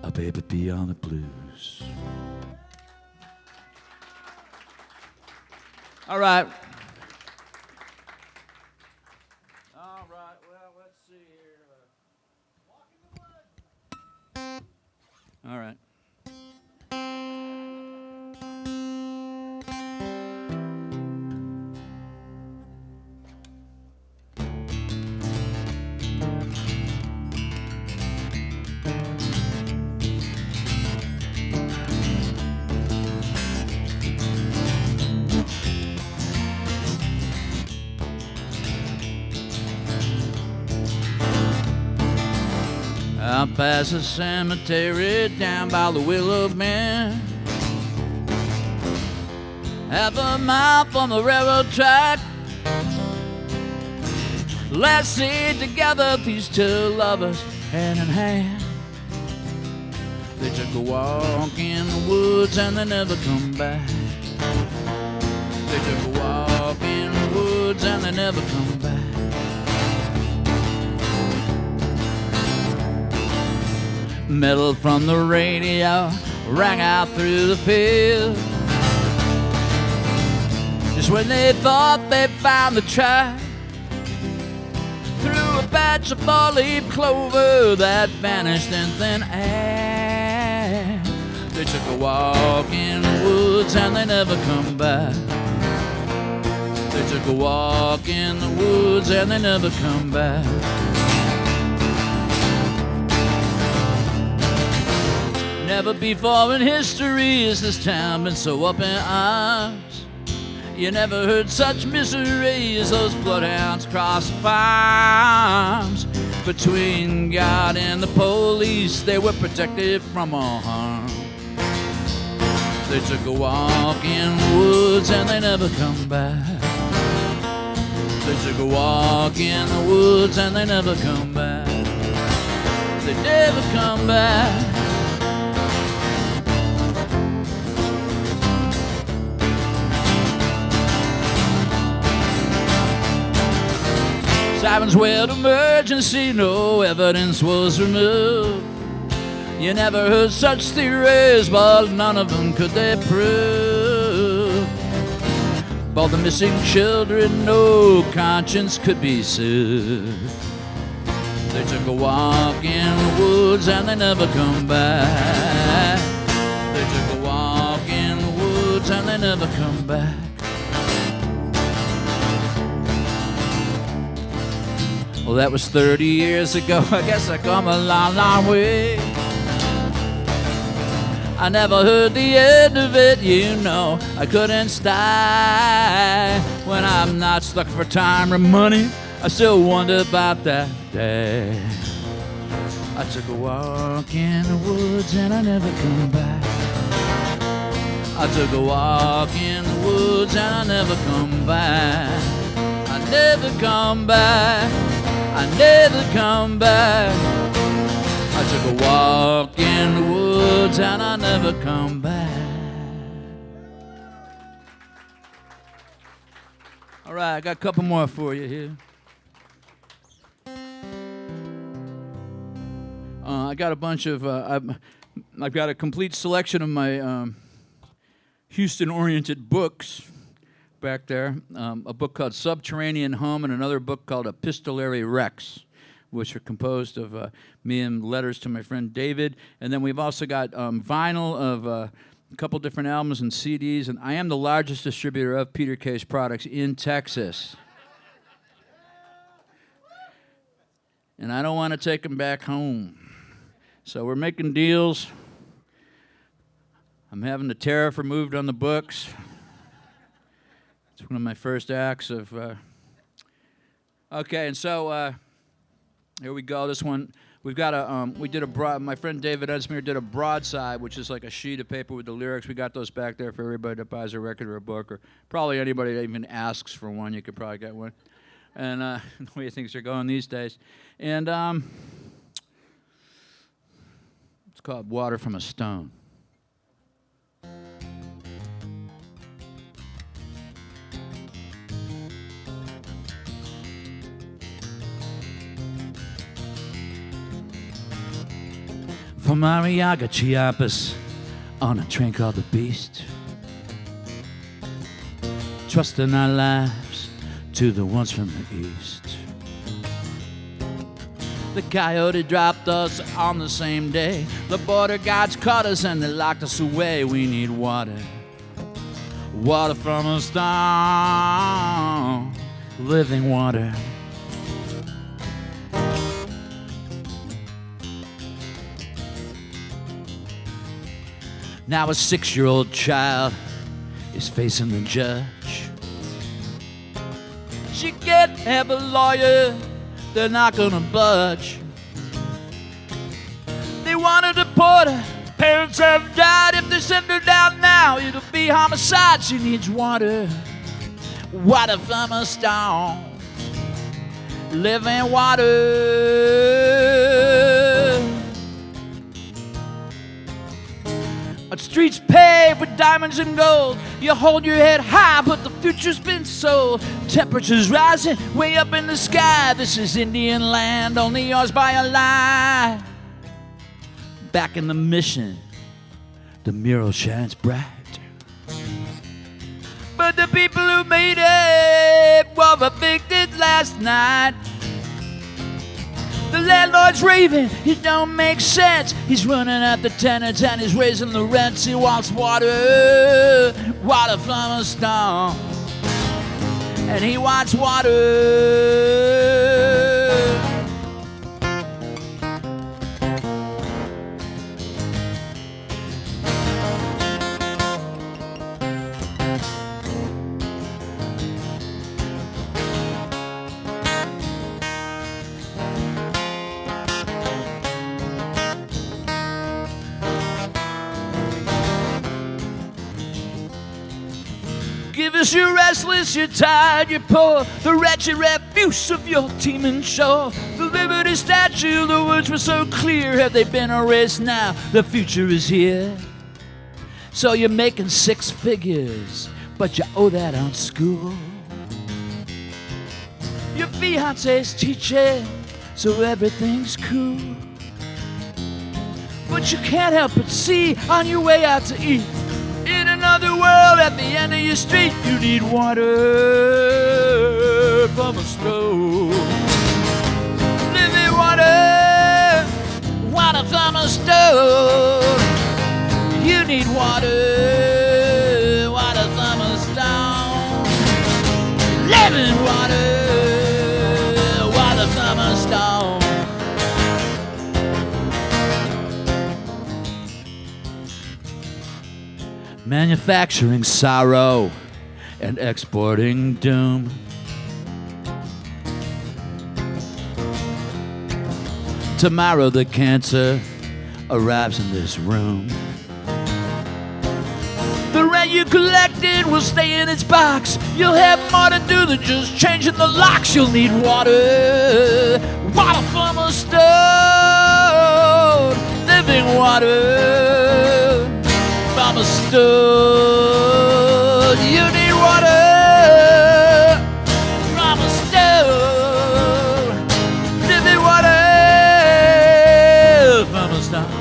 Oh, baby, be on the blues. All right. All right. Well, let's see here. All right. Out past the cemetery, down by the Willow Bend, half a mile from the railroad track. Let's sit together, these two lovers, hand in hand. They took a walk in the woods and they never come back. They took a walk in the woods and they never come back. Metal from the radio rang out through the field. Just when they thought they found the track, through a patch of four-leaf clover that vanished in thin air. They took a walk in the woods and they never come back. They took a walk in the woods and they never come back. Never before in history has this town been so up in arms. You never heard such misery as those bloodhounds cross farms. Between God and the police, they were protected from all harm. They took a walk in the woods and they never come back. They took a walk in the woods and they never come back. They never come back. Sirens wailed emergency, no evidence was removed. You never heard such theories, but none of them could they prove. For the missing children, no conscience could be soothed. They took a walk in the woods and they never come back. They took a walk in the woods and they never come back. Well, that was 30 years ago. I guess I come a long, long way. I never heard the end of it, you know. I couldn't stay. When I'm not stuck for time or money, I still wonder about that day. I took a walk in the woods and I never come back. I took a walk in the woods and I never come back. I never come back. I never come back. I took a walk in the woods and I never come back. All right, I got a couple more for you here. I got a bunch of, I've got a complete selection of my Houston-oriented books back there. A book called Subterranean Hum and another book called Epistolary Rex, which are composed of me and letters to my friend David. And then we've also got vinyl of a couple different albums and CDs. And I am the largest distributor of Peter Case products in Texas. And I don't want to take them back home. So we're making deals. I'm having the tariff removed on the books. It's one of my first acts of... Okay, and so here we go. This one We've got a, we did a, my friend David Edsmere did a broadside, which is like a sheet of paper with the lyrics. We got those back there for everybody that buys a record or a book, or probably anybody that even asks for one. You could probably get one. And the way things are going these days. And it's called Water from a Stone. From Arriaga, Chiapas, on a train called the Beast, trusting our lives to the ones from the east. The coyote dropped us on the same day. The border guards caught us and they locked us away. We need water, water from a stone, living water. Now a 6-year-old child is facing the judge. She can't have a lawyer, they're not gonna budge. They want to deport her, parents have died. If they send her down now, it'll be homicide. She needs water, water from a stone, living water. On streets paved with diamonds and gold, you hold your head high, but the future's been sold. Temperatures rising way up in the sky. This is Indian land, only yours by a lie. Back in the mission, the mural shines bright, but the people who made it were evicted last night. The landlord's raving, it don't make sense. He's running out the tenants and he's raising the rents. He wants water, water from a stone, and he wants water. Give us you're restless, you're tired, you're poor, the wretched refuse of your teeming shore. The liberty statue, the words were so clear. Have they been erased now? The future is here. So you're making 6 figures, but you owe that on school. Your fiance's teaching, so everything's cool. But you can't help but see on your way out to eat, in another world at the end of your street, you need water from a stone. Living water, water from a stone. You need water, water from a stone. Living water, water from a stone. Manufacturing sorrow and exporting doom. Tomorrow the cancer arrives in this room. The rent you collected will stay in its box. You'll have more to do than just changing the locks. You'll need water, water from a stone, living water from a stone. You need water from a stone, living water from a stone.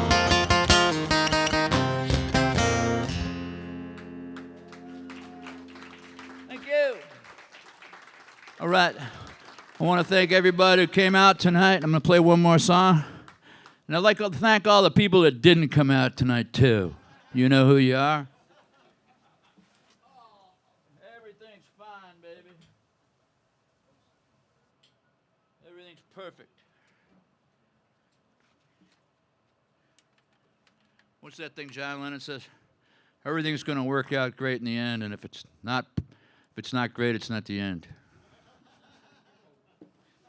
Thank you. All right. I want to thank everybody who came out tonight. I'm going to play one more song. And I'd like to thank all the people that didn't come out tonight, too. You know who you are? Everything's fine, baby. Everything's perfect. What's that thing John Lennon says? Everything's going to work out great in the end, and if it's not great, it's not the end.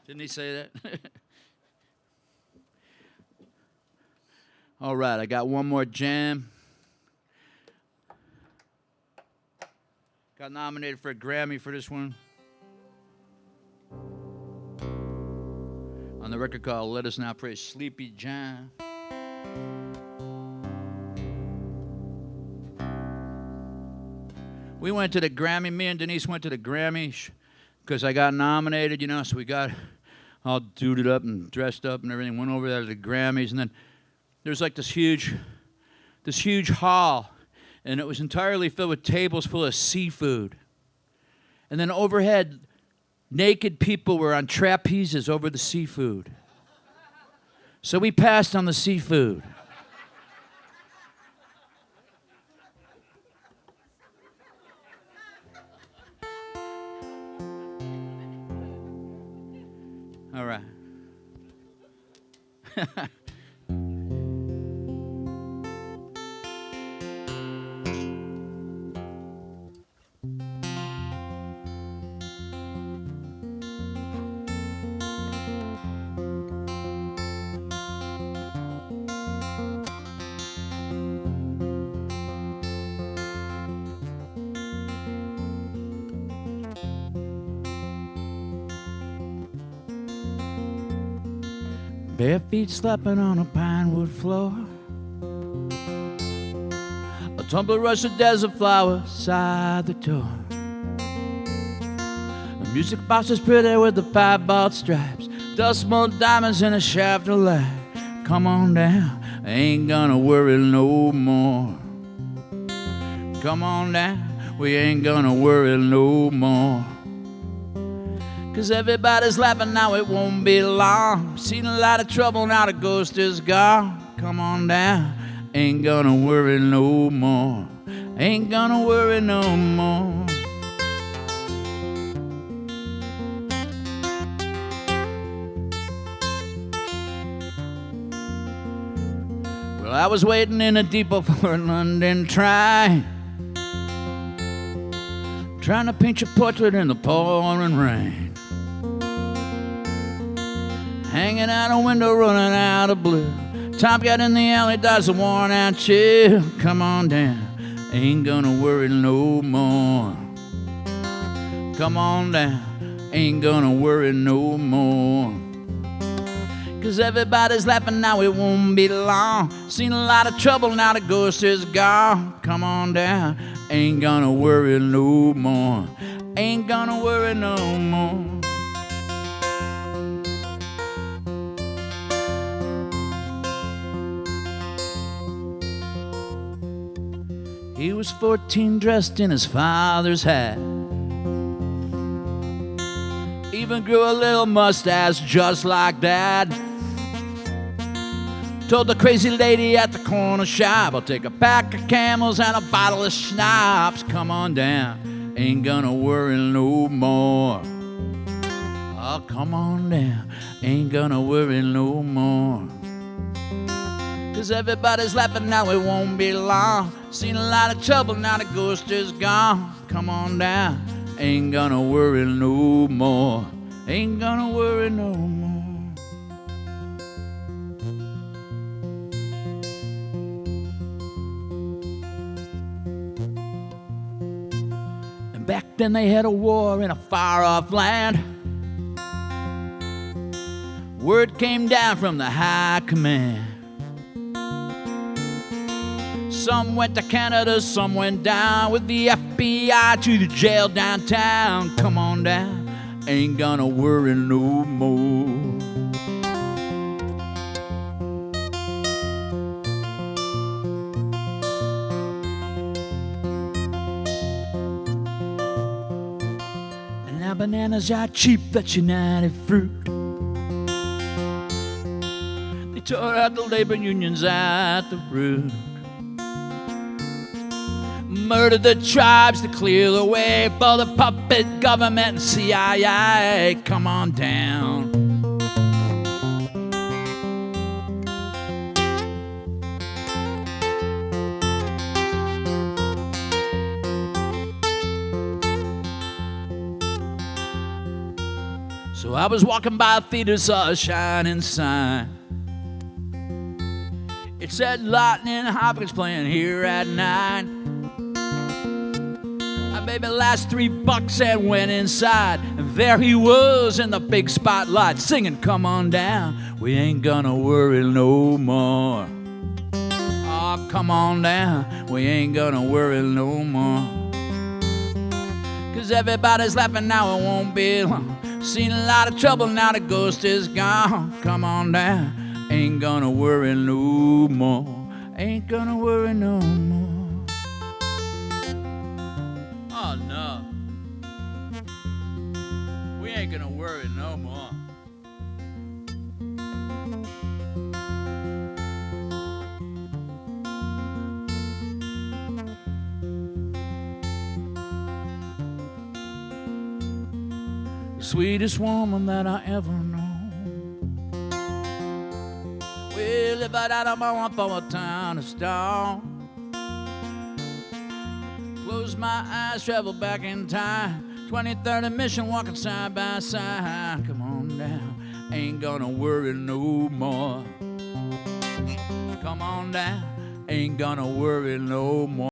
Didn't he say that? All right, I got one more jam. Got nominated for a Grammy for this one. On the record called Let Us Now Praise Sleepy John. We went to the Grammy, me and Denise went to the Grammy because I got nominated, you know, so we got all duded up and dressed up and everything, went over there to the Grammys, and then there's like this huge hall, and it was entirely filled with tables full of seafood. And then overhead, naked people were on trapezes over the seafood. So we passed on the seafood. All right. Bare feet slapping on a pine wood floor. A tumbler rush of desert flower side the door. The music box is pretty with the piebald stripes. Dust mold diamonds in a shaft of light. Come on down, I ain't gonna worry no more. Come on down, we ain't gonna worry no more. 'Cause everybody's laughing now, it won't be long. Seen a lot of trouble, now the ghost is gone. Come on down, ain't gonna worry no more. Ain't gonna worry no more. Well, I was waiting in a depot for a London train, trying to paint your portrait in the pouring rain. Hanging out a window, running out of blue. Top got in the alley, dodged a worn out chill. Come on down, ain't gonna worry no more. Come on down, ain't gonna worry no more. 'Cause everybody's laughing now, it won't be long. Seen a lot of trouble, now the ghost is gone. Come on down, ain't gonna worry no more. Ain't gonna worry no more. He was 14, dressed in his father's hat. Even grew a little mustache just like that. Told the crazy lady at the corner shop, I'll take a pack of Camels and a bottle of schnapps. Come on down, ain't gonna worry no more. Oh, come on down, ain't gonna worry no more. 'Cause everybody's laughing now, it won't be long. Seen a lot of trouble, now the ghost is gone. Come on down, ain't gonna worry no more. Ain't gonna worry no more. And back then they had a war in a far-off land. Word came down from the high command. Some went to Canada, some went down with the FBI to the jail downtown. Come on down, ain't gonna worry no more. And now bananas are cheap, that's United Fruit. They tore out the labor unions at the root. Murdered the tribes to clear the way for the puppet government and CIA. Come on down. So I was walking by a theater, saw a shining sign. It said Lightning Hopkins playing here at 9. My baby last $3 and went inside, and there he was in the big spotlight singing, come on down, we ain't gonna worry no more. Oh, come on down, we ain't gonna worry no more. 'Cause everybody's laughing now, it won't be long. Seen a lot of trouble, now the ghost is gone. Come on down, ain't gonna worry no more. Ain't gonna worry no more. Oh no, we ain't gonna worry no more. The sweetest woman that I ever known. We live out of my one for a town of stone. Close my eyes, travel back in time. 23rd and Mission, walking side by side. Come on down, ain't gonna worry no more. Come on down, ain't gonna worry no more.